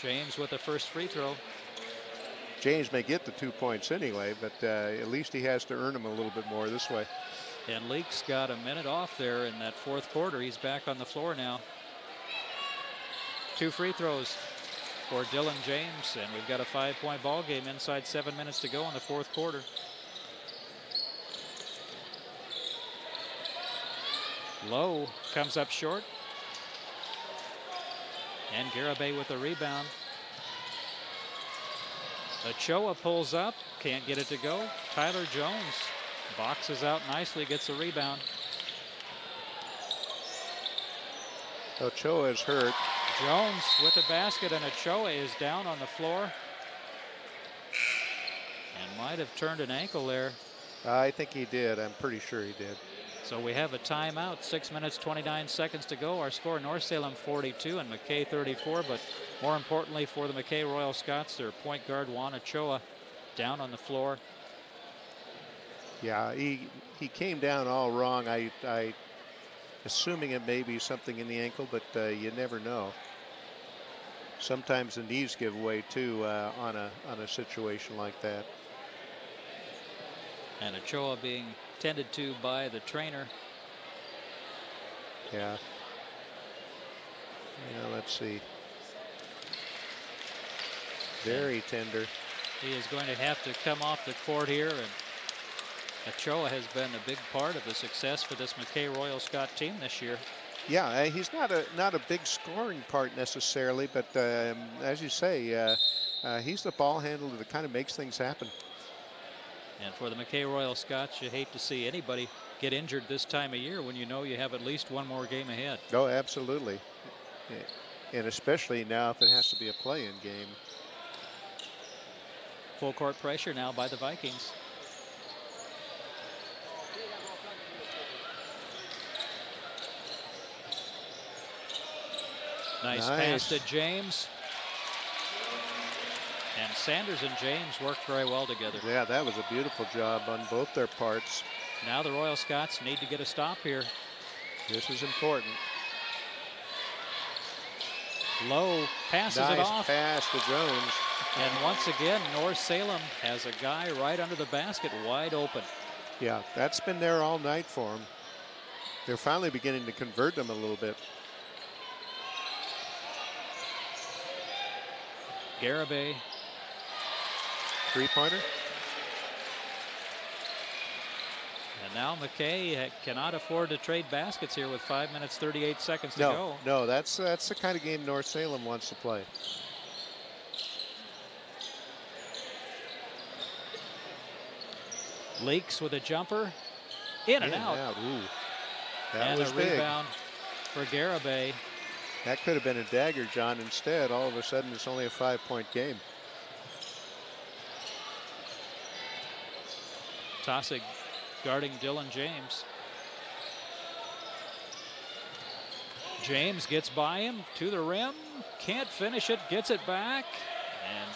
James with the first free throw. James may get the 2 points anyway, but at least he has to earn them a little bit more this way. And Leaks got a minute off there in that fourth quarter. He's back on the floor now. 2 free throws for Dylan James, and we've got a 5-point ball game inside 7 minutes to go in the fourth quarter. Lowe comes up short. And Garibay with the rebound. Ochoa pulls up, can't get it to go. Tyler Jones boxes out nicely, gets a rebound. Ochoa is hurt. Jones with the basket, and Ochoa is down on the floor. And might have turned an ankle there. I think he did. I'm pretty sure he did. So we have a timeout, 6 minutes, 29 seconds to go. Our score, North Salem 42 and McKay 34. But more importantly for the McKay Royal Scots, their point guard Juan Ochoa down on the floor. Yeah, he came down all wrong. I assuming it may be something in the ankle, but you never know. Sometimes the knees give way too on a situation like that. And Ochoa being tended to by the trainer. Yeah. Yeah, let's see. Very tender. He is going to have to come off the court here, and Ochoa has been a big part of the success for this McKay Royal Scot team this year. Yeah, he's not a big scoring part necessarily, but as you say, he's the ball handler that kind of makes things happen. And for the McKay Royal Scots, you hate to see anybody get injured this time of year when you know you have at least one more game ahead. Oh, absolutely. And especially now if it has to be a play-in game. Full court pressure now by the Vikings. Nice pass to James. And Sanders and James worked very well together. Yeah, that was a beautiful job on both their parts. Now the Royal Scots need to get a stop here. This is important. Lowe passes it off. Nice pass to Jones. And once again, North Salem has a guy right under the basket, wide open. Yeah, that's been there all night for them. They're finally beginning to convert them a little bit. Garibay. Three-pointer. And now McKay cannot afford to trade baskets here with 5 minutes, 38 seconds to go. No, that's the kind of game North Salem wants to play. Leaks with a jumper. In and out. Ooh, that was a big. Rebound for Garibay. That could have been a dagger, John. Instead, all of a sudden, it's only a 5-point game. Tossig guarding Dylan James. James gets by him to the rim. Can't finish it. Gets it back. And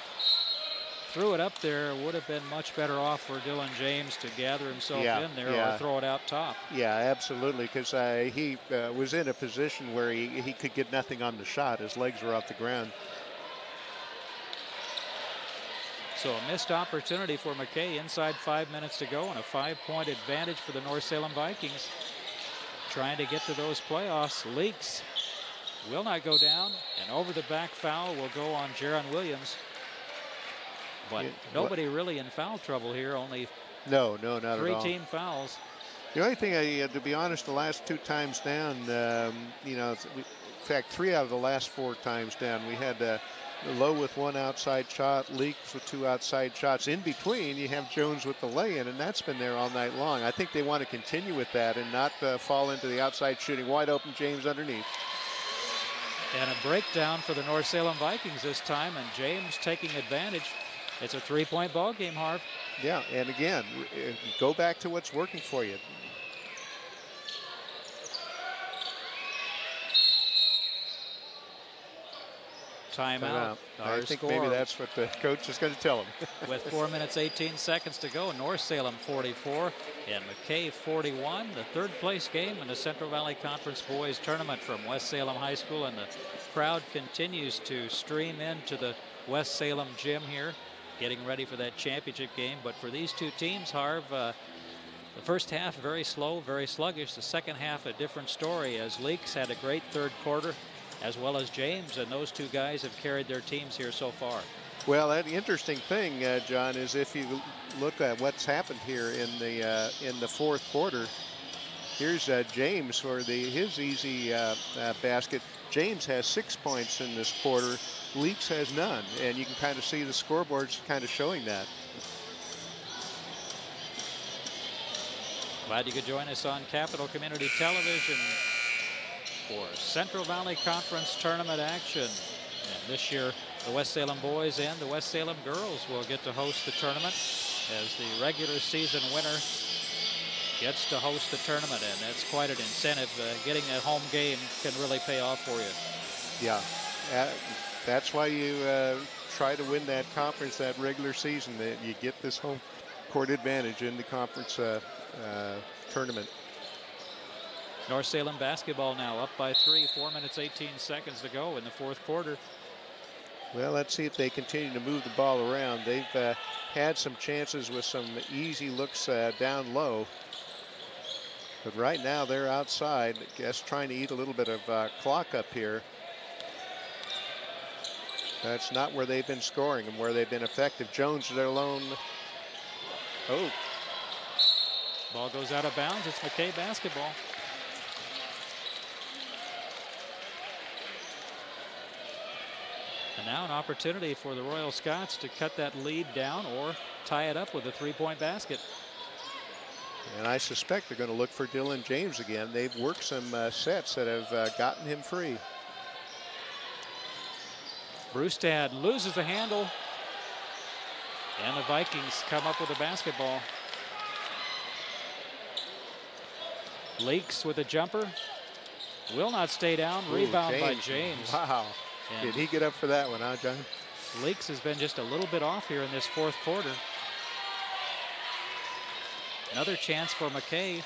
threw it up there. Would have been much better off for Dylan James to gather himself in there or throw it out top. Yeah, absolutely, because he was in a position where he could get nothing on the shot. His legs were off the ground. So a missed opportunity for McKay inside 5 minutes to go and a 5-point advantage for the North Salem Vikings. Trying to get to those playoffs. Leaks will not go down, and over the back foul will go on Jaron Williams. But nobody really in foul trouble here, only not at all. 3 team fouls. The only thing, to be honest, the last 2 times down, in fact, 3 out of the last 4 times down, we had Lowe with 1 outside shot, Leaks with 2 outside shots. In between, you have Jones with the lay-in, and that's been there all night long. I think they want to continue with that and not fall into the outside shooting. Wide open, James underneath. And a breakdown for the North Salem Vikings this time, and James taking advantage. It's a 3-point ball game, Harv. Yeah, and again, go back to what's working for you. Timeout. I think maybe that's what the coach is going to tell him. With 4 minutes, 18 seconds to go, North Salem 44 and McKay 41. The 3rd place game in the Central Valley Conference Boys Tournament from West Salem High School, and the crowd continues to stream into the West Salem gym here, getting ready for that championship game. But for these 2 teams, Harv, the first half very slow, very sluggish. The second half a different story, as Leaks had a great 3rd quarter, as well as James, and those 2 guys have carried their teams here so far. Well, the interesting thing, John, is if you look at what's happened here in the 4th quarter, here's James for his easy basket. James has 6 points in this quarter. Leaks has none, and you can kind of see the scoreboards kind of showing that. Glad you could join us on Capital Community Television for Central Valley Conference Tournament action. And this year, the West Salem boys and the West Salem girls will get to host the tournament, as the regular season winner gets to host the tournament, and that's quite an incentive. Getting a home game can really pay off for you. Yeah, that's why you try to win that conference, that regular season, that you get this home court advantage in the conference tournament. North Salem basketball now up by 3, 4 minutes, 18 seconds to go in the 4th quarter. Well, let's see if they continue to move the ball around. They've had some chances with some easy looks down low. But right now they're outside, I guess, trying to eat a little bit of clock up here. That's not where they've been scoring and where they've been effective. Jones is alone. Oh. Ball goes out of bounds. It's McKay basketball. And now an opportunity for the Royal Scots to cut that lead down or tie it up with a 3-point basket. And I suspect they're going to look for Dylan James again. They've worked some sets that have gotten him free. Brustad loses the handle, and the Vikings come up with a basketball. Leaks with a jumper. Will not stay down. Rebound by James. Wow. And did he get up for that one, huh, John? Leaks has been just a little bit off here in this 4th quarter. Another chance for McKay.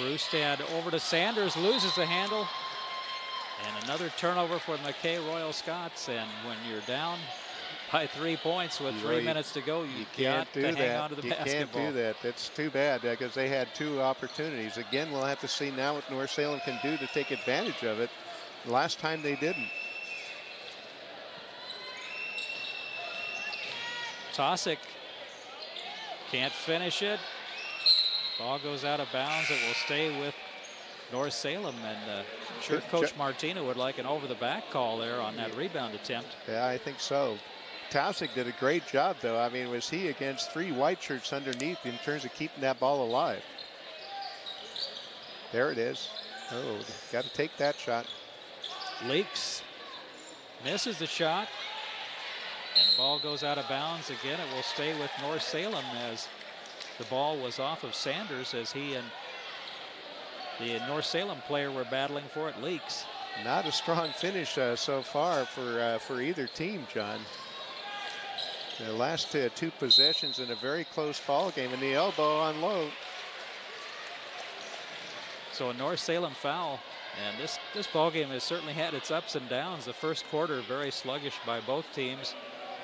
Brewstad over to Sanders, loses the handle. And another turnover for the McKay Royal Scots. And when you're down by 3 points with 3 minutes to go, you got to hang on to the basketball. You can't do that. That's too bad because they had 2 opportunities. Again, we'll have to see now what North Salem can do to take advantage of it. Last time they didn't. Tosick can't finish it. Ball goes out of bounds. It will stay with North Salem, and I'm sure Coach Martino would like an over-the-back call there on that rebound attempt. Yeah, I think so. Tosick did a great job, though. I mean, was he against 3 white shirts underneath in terms of keeping that ball alive? There it is. Oh, got to take that shot. Leaks, misses the shot, and the ball goes out of bounds. Again, it will stay with North Salem as the ball was off of Sanders as he and the North Salem player were battling for it. Leaks. Not a strong finish so far for either team, John. The last 2 possessions in a very close ball game, and the elbow on low. So a North Salem foul, and this ball game has certainly had its ups and downs. The first quarter very sluggish by both teams.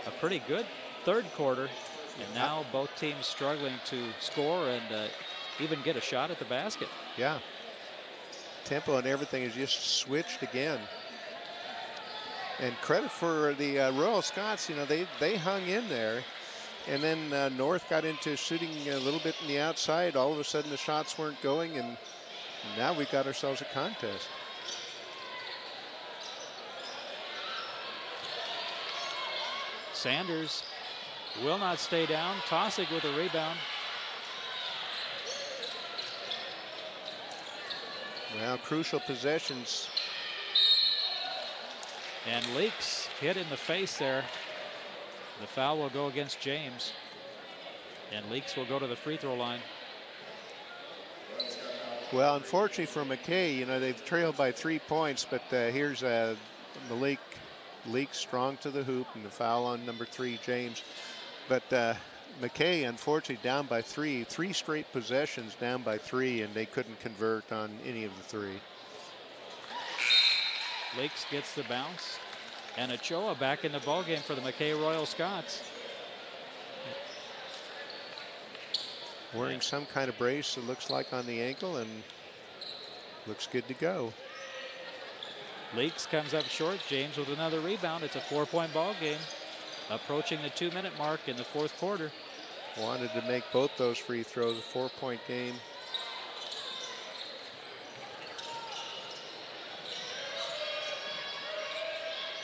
A pretty good third quarter, and now both teams struggling to score and even get a shot at the basket. Yeah. Tempo and everything has just switched again. And credit for the Royal Scots, you know, they hung in there. And then North got into shooting a little bit in the outside. All of a sudden the shots weren't going, and now we got ourselves a contest. Sanders will not stay down. Tosick with a rebound. Well, crucial possessions. And Leaks hit in the face there. The foul will go against James. And Leaks will go to the free throw line. Well, unfortunately for McKay, you know, they've trailed by 3 points, but here's MALIK. Leaks strong to the hoop, and the foul on number 3, James. But McKay, unfortunately, down by 3 straight possessions down by 3, and they couldn't convert on any of the 3. Leaks gets the bounce, and Ochoa back in the ballgame for the McKay Royal Scots. Wearing some kind of brace, it looks like, on the ankle, and looks good to go. Leaks comes up short. James with another rebound. It's a 4-point ball game, approaching the 2-minute mark in the fourth quarter. Wanted to make both those free throws, a 4-point game.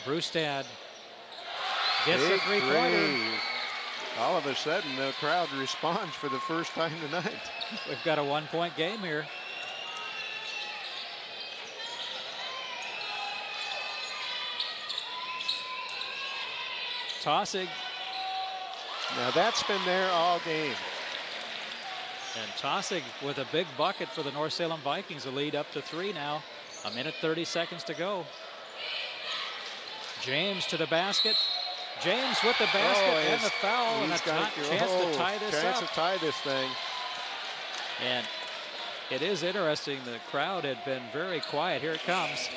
Brewstad gets the three-pointer. All of a sudden, the crowd responds for the first time tonight. We've got a 1-point game here. Tosick. Now that's been there all game. And Tosick with a big bucket for the North Salem Vikings. A lead up to 3 now. 1:30 to go. James to the basket. James with the basket and the foul, and a chance to tie this up. Chance to tie this thing. And it is interesting. The crowd had been very quiet. Here it comes.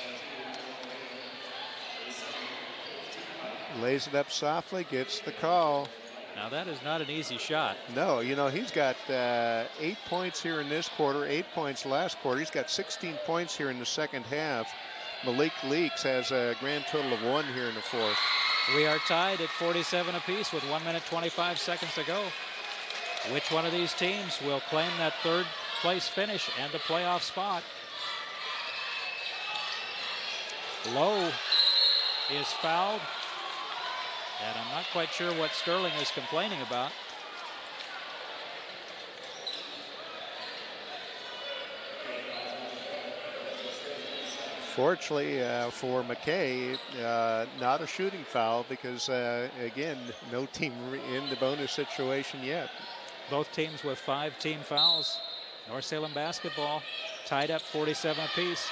Lays it up softly, gets the call. Now that is not an easy shot. No, you know, he's got 8 points here in this quarter, 8 points last quarter. He's got 16 points here in the second half. MALIK Leaks has a grand total of 1 here in the fourth. We are tied at 47 apiece with 1:25 to go. Which one of these teams will claim that third place finish and a playoff spot? Lowe is fouled. And I'm not quite sure what Sterling is complaining about. Fortunately for McKay, not a shooting foul because, again, no team in the bonus situation yet. Both teams with 5 team fouls. North Salem basketball tied up 47 apiece.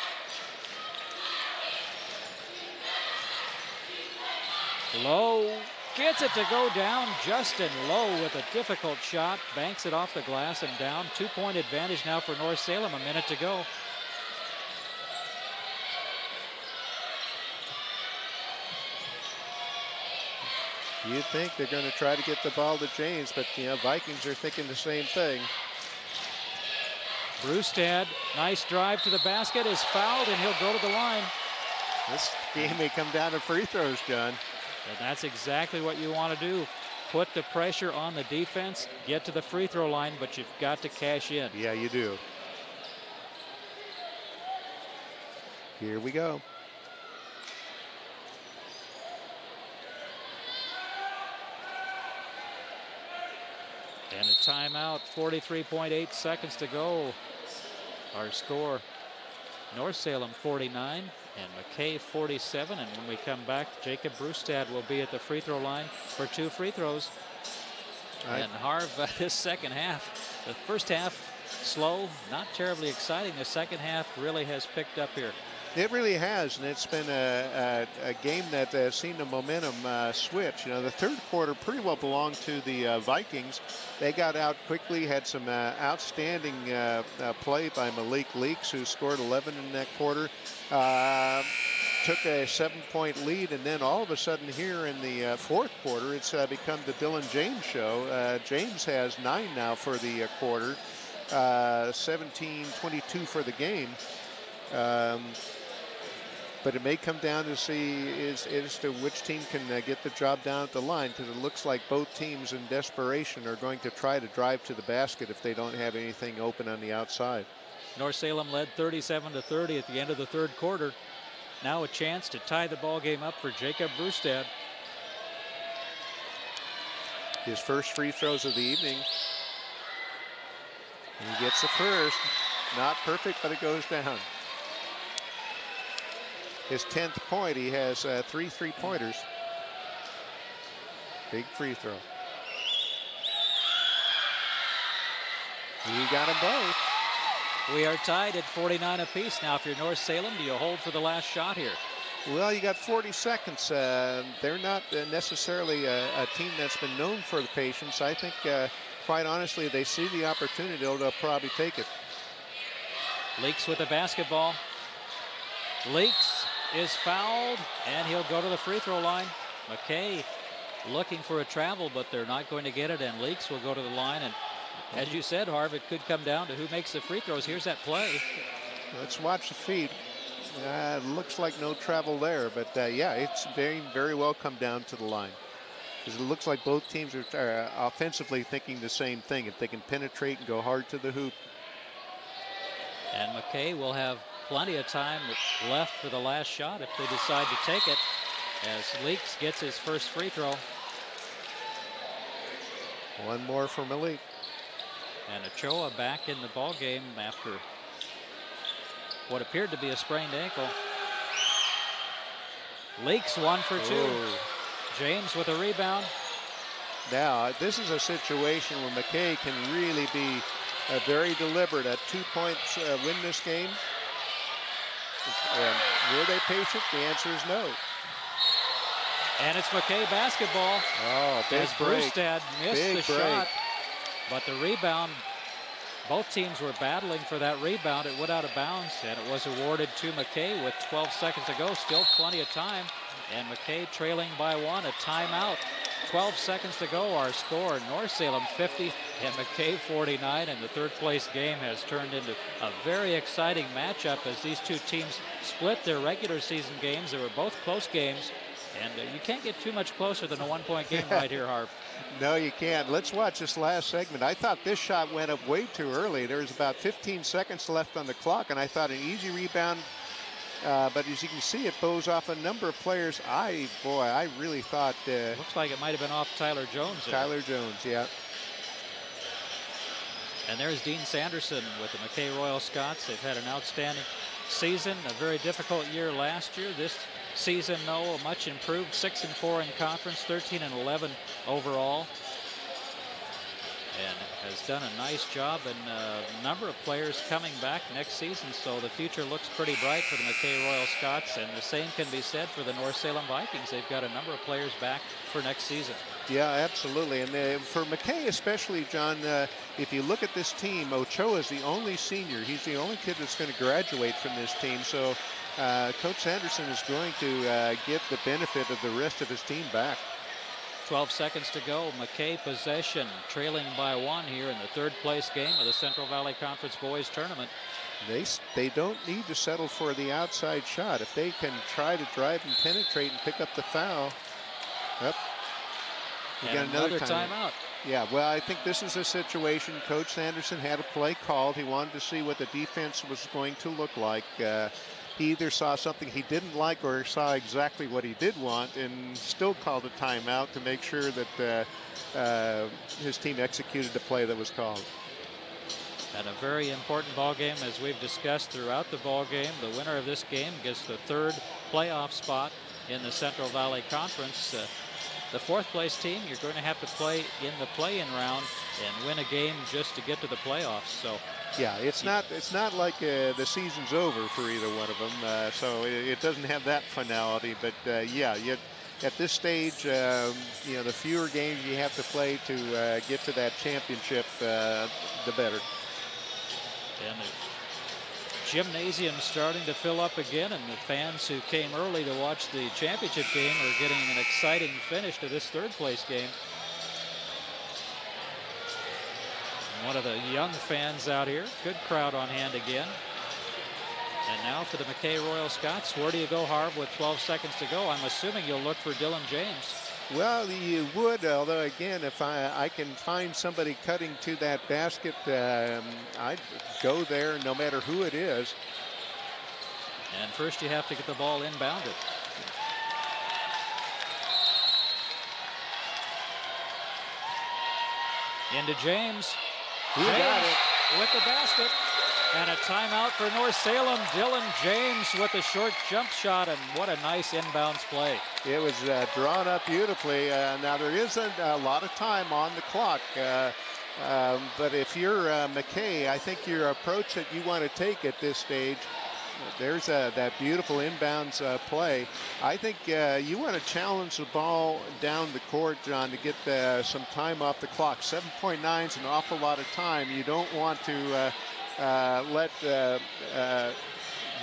Lowe Gets it to go down. Justin Lowe with a difficult shot. Banks it off the glass and down. 2-point advantage now for North Salem. A minute to go. You'd think they're going to try to get the ball to James, but Vikings are thinking the same thing. Brustad, nice drive to the basket, is fouled, and he'll go to the line. This game may come down to free throws, John. And that's exactly what you want to do. Put the pressure on the defense, get to the free throw line, but you've got to cash in. Yeah, you do. Here we go. And a timeout, 43.8 seconds to go. Our score, North Salem 49 and McKay 47. And when we come back, Jacob Brustad will be at the free throw line for 2 free throws. And Harv, this second half, the first half slow, not terribly exciting. The second half really has picked up here. It really has, and it's been a game that has seen the momentum switch. The third quarter pretty well belonged to the Vikings. They got out quickly, had some outstanding play by Malik Leaks, who scored 11 in that quarter. Took a 7-point lead, and then all of a sudden here in the fourth quarter, it's become the Dylan James show. James has 9 now for the quarter, 17-22 for the game. But it may come down to see as to which team can get the job down at the line, because it looks like both teams in desperation are going to try to drive to the basket if they don't have anything open on the outside. North Salem led 37-30 at the end of the third quarter. Now a chance to tie the ball game up for Jacob Brustad. His first free throws of the evening. And he gets the first. Not perfect, but it goes down. His 10th point. He has 3 3-pointers. Big free throw. He got them both. We are tied at 49 apiece. Now, if you're North Salem, do you hold for the last shot here? Well, you got 40 seconds. They're not necessarily a team that's been known for the patience. I think, quite honestly, they see the opportunity, they'll probably take it. Leaks with the basketball. Leaks is fouled, and he'll go to the free throw line. McKay looking for a travel, but they're not going to get it, and Leaks will go to the line. And as you said, Harv, it could come down to who makes the free throws. Here's that play. Let's watch the feed. Looks like no travel there, but yeah, it's very well come down to the line, because it looks like both teams are offensively thinking the same thing. If they can penetrate and go hard to the hoop. And McKay will have plenty of time left for the last shot if they decide to take it, as Leaks gets his first free throw. One more for Malik. And Ochoa back in the ball game after what appeared to be a sprained ankle. Leaks 1 for 2. Oh. James with a rebound. Now, this is a situation where McKay can really be very deliberate. At 2 points win this game. And were they patient? The answer is no. And it's McKay basketball. Oh, big break. Brustad missed the shot, but the rebound, both teams were battling for that rebound. It went out of bounds, and it was awarded to McKay with 12 seconds to go. Still plenty of time, and McKay trailing by 1, a timeout. 12 seconds to go. Our score, North Salem 50 and McKay 49, and the third place game has turned into a very exciting matchup as these two teams split their regular season games. They were both close games, and you can't get too much closer than a 1-point game right here, Harv. No, you can't. Let's watch this last segment. I thought this shot went up way too early. There was about 15 seconds left on the clock, and I thought an easy rebound. But as you can see, it bows off a number of players. I really thought... Looks like it might have been off Tyler Jones. Tyler Jones, yeah. And there's Dean Sanderson with the McKay Royal Scots. They've had an outstanding season, a very difficult year last year. This season, though, much improved. 6-4 in conference, 13-11 overall. and has done a nice job, and a number of players coming back next season, so the future looks pretty bright for the McKay Royal Scots, and the same can be said for the North Salem Vikings. They've got a number of players back for next season. Yeah, absolutely. And for McKay especially, John, if you look at this team, Ochoa is the only senior. He's the only kid that's going to graduate from this team. So Coach Sanderson is going to get the benefit of the rest of his team back. 12 seconds to go. McKay possession, trailing by 1 here in the third-place game of the Central Valley Conference Boys Tournament. They don't need to settle for the outside shot. If they can try to drive and penetrate and pick up the foul. Yep. We got another timeout. Yeah, well, I think this is a situation Coach Sanderson had a play called. He wanted to see what the defense was going to look like. He either saw something he didn't like or saw exactly what he did want and still called a timeout to make sure that his team executed the play that was called. And a very important ball game, as we've discussed throughout the ball game. The winner of this game gets the 3rd playoff spot in the Central Valley Conference. The 4th-place team, you're going to have to play in the play-in round and win a game just to get to the playoffs. So yeah, it's not like the season's over for either one of them. So it doesn't have that finality. But yeah, at this stage, you know, the fewer games you have to play to get to that championship, the better. And the gymnasium starting to fill up again, and the fans who came early to watch the championship game are getting an exciting finish to this 3rd-place game. One of the young fans out here. Good crowd on hand again. And now for the McKay Royal Scots, where do you go, Harv, with 12 seconds to go? I'm assuming you'll look for Dylan James. Well, you would, although again, if I can find somebody cutting to that basket, I'd go there no matter who it is. And first you have to get the ball inbounded. Into James. He got it with the basket. And a timeout for North Salem. Dylan James with a short jump shot, and what a nice inbounds play. It was drawn up beautifully. Now there isn't a lot of time on the clock, but if you're McKay, I think your approach that you want to take at this stage, there's that beautiful inbounds play. I think you want to challenge the ball down the court, John, to get some time off the clock. 7.9 is an awful lot of time. You don't want to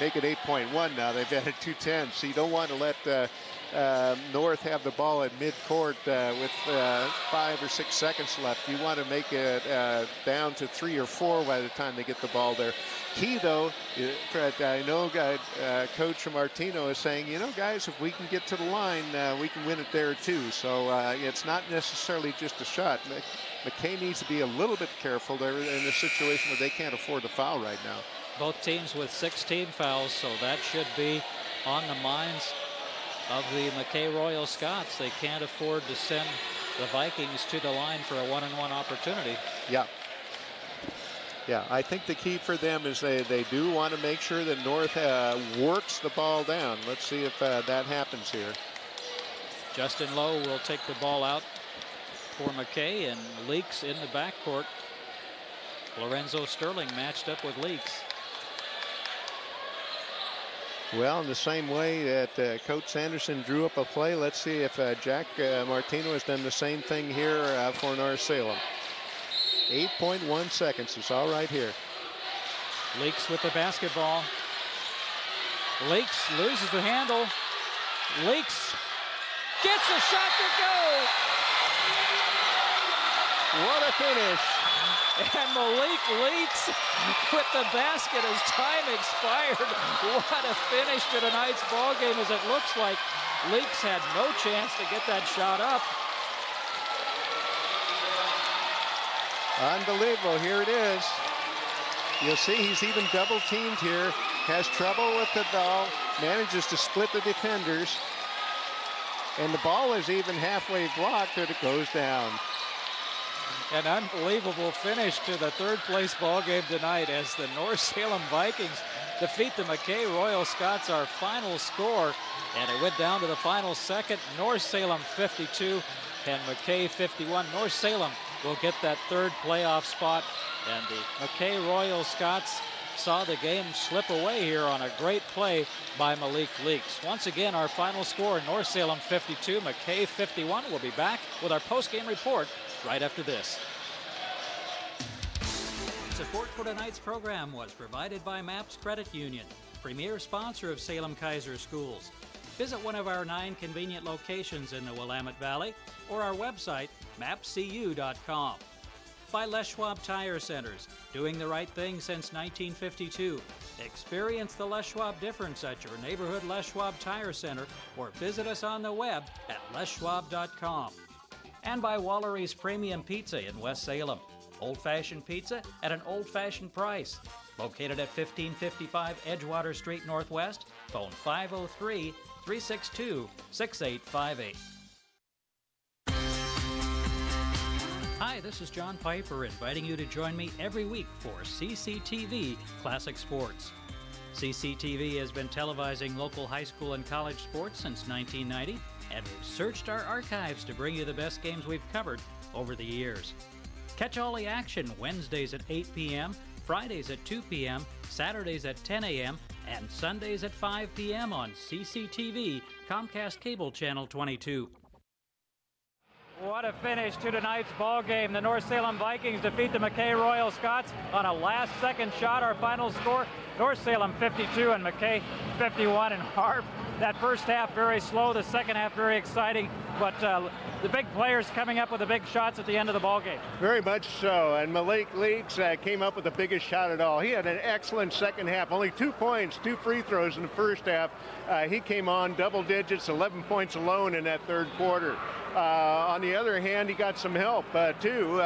make it 8.1 now. They've added 2:10, so you don't want to let North have the ball at midcourt with 5 or 6 seconds left. You want to make it down to 3 or 4 by the time they get the ball there. Key, though, I know Coach Martino is saying, you know, guys, if we can get to the line, we can win it there too. So it's not necessarily just a shot. McKay needs to be a little bit careful. They're in a situation where they can't afford to foul right now. Both teams with 16 fouls, so that should be on the minds of the McKay Royal Scots. They can't afford to send the Vikings to the line for a one-on-one opportunity. Yeah. Yeah, I think the key for them is they do want to make sure that North works the ball down. Let's see if that happens here. Justin Lowe will take the ball out for McKay, and Leaks in the backcourt. Lorenzo Sterling matched up with Leaks. Well, in the same way that Coach Sanderson drew up a play, let's see if Jack Martino has done the same thing here for North Salem. 8.1 seconds. It's all right here. Leaks with the basketball. Leaks loses the handle. Leaks gets a shot to go. What a finish. And Malik Leaks with the basket as time expired. What a finish to tonight's ball game, as it looks like Leaks had no chance to get that shot up. Unbelievable. Here it is. You'll see he's even double teamed here. Has trouble with the ball. Manages to split the defenders. And the ball is even halfway blocked, and it goes down. An unbelievable finish to the third-place ball game tonight as the North Salem Vikings defeat the McKay Royal Scots. Our final score, and it went down to the final second. North Salem 52 and McKay 51. North Salem will get that third playoff spot. And the McKay Royal Scots saw the game slip away here on a great play by Malik Leaks. Once again, our final score, North Salem 52, McKay 51. We'll be back with our post-game report right after this. Support for tonight's program was provided by MAPS Credit Union, premier sponsor of Salem Kaiser Schools. Visit one of our 9 convenient locations in the Willamette Valley or our website, mapscu.com. By Les Schwab Tire Centers, doing the right thing since 1952. Experience the Les Schwab difference at your neighborhood Les Schwab Tire Center or visit us on the web at leschwab.com. And by Wallery's Premium Pizza in West Salem. Old-fashioned pizza at an old-fashioned price. Located at 1555 Edgewater Street Northwest. Phone 503-362-6858. Hi, this is John Piper inviting you to join me every week for CCTV Classic Sports. CCTV has been televising local high school and college sports since 1990, and we've searched our archives to bring you the best games we've covered over the years. Catch all the action Wednesdays at 8 p.m., Fridays at 2 p.m., Saturdays at 10 a.m., and Sundays at 5 p.m. on CCTV, Comcast Cable Channel 22. What a finish to tonight's ball game. The North Salem Vikings defeat the McKay Royal Scots on a last-second shot. Our final score, North Salem 52 and McKay 51. And Harv, that first half very slow, the second half very exciting, but the big players coming up with the big shots at the end of the ball game. Very much so, and Malik Leaks came up with the biggest shot at all. He had an excellent second half, only 2 points, 2 free throws in the first half. He came on double digits, 11 points alone in that third quarter. On the other hand, he got some help too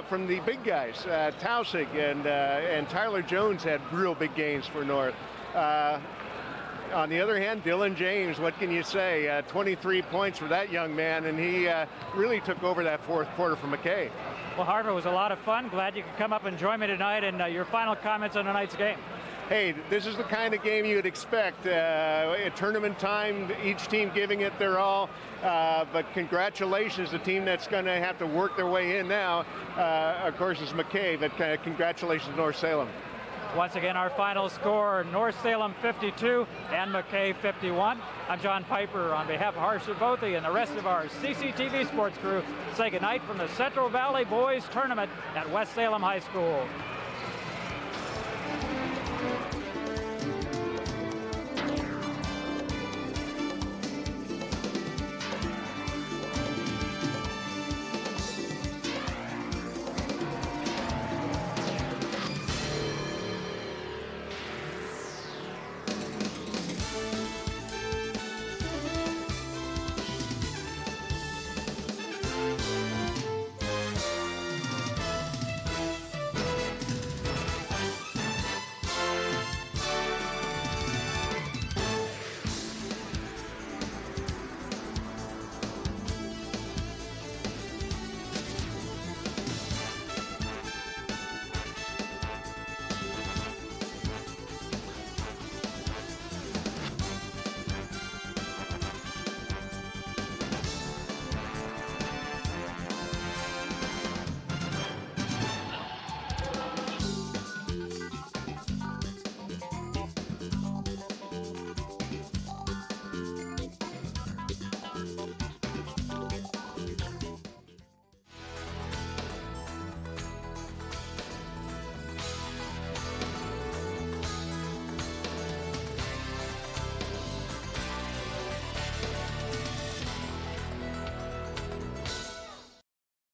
from the big guys. Tausig and Tyler Jones had real big games for North. On the other hand, Dylan James, what can you say? 23 points for that young man, and he really took over that fourth quarter for McKay. Well, Harv, it was a lot of fun. Glad you could come up and join me tonight, and your final comments on tonight's game. Hey, this is the kind of game you'd expect. At tournament time, each team giving it their all. But congratulations, the team that's going to have to work their way in now, of course, is McKay. But congratulations, North Salem. Once again, our final score, North Salem 52 and McKay 51. I'm John Piper on behalf of Harv Savothi and the rest of our CCTV sports crew. Say goodnight from the Central Valley Boys Tournament at West Salem High School.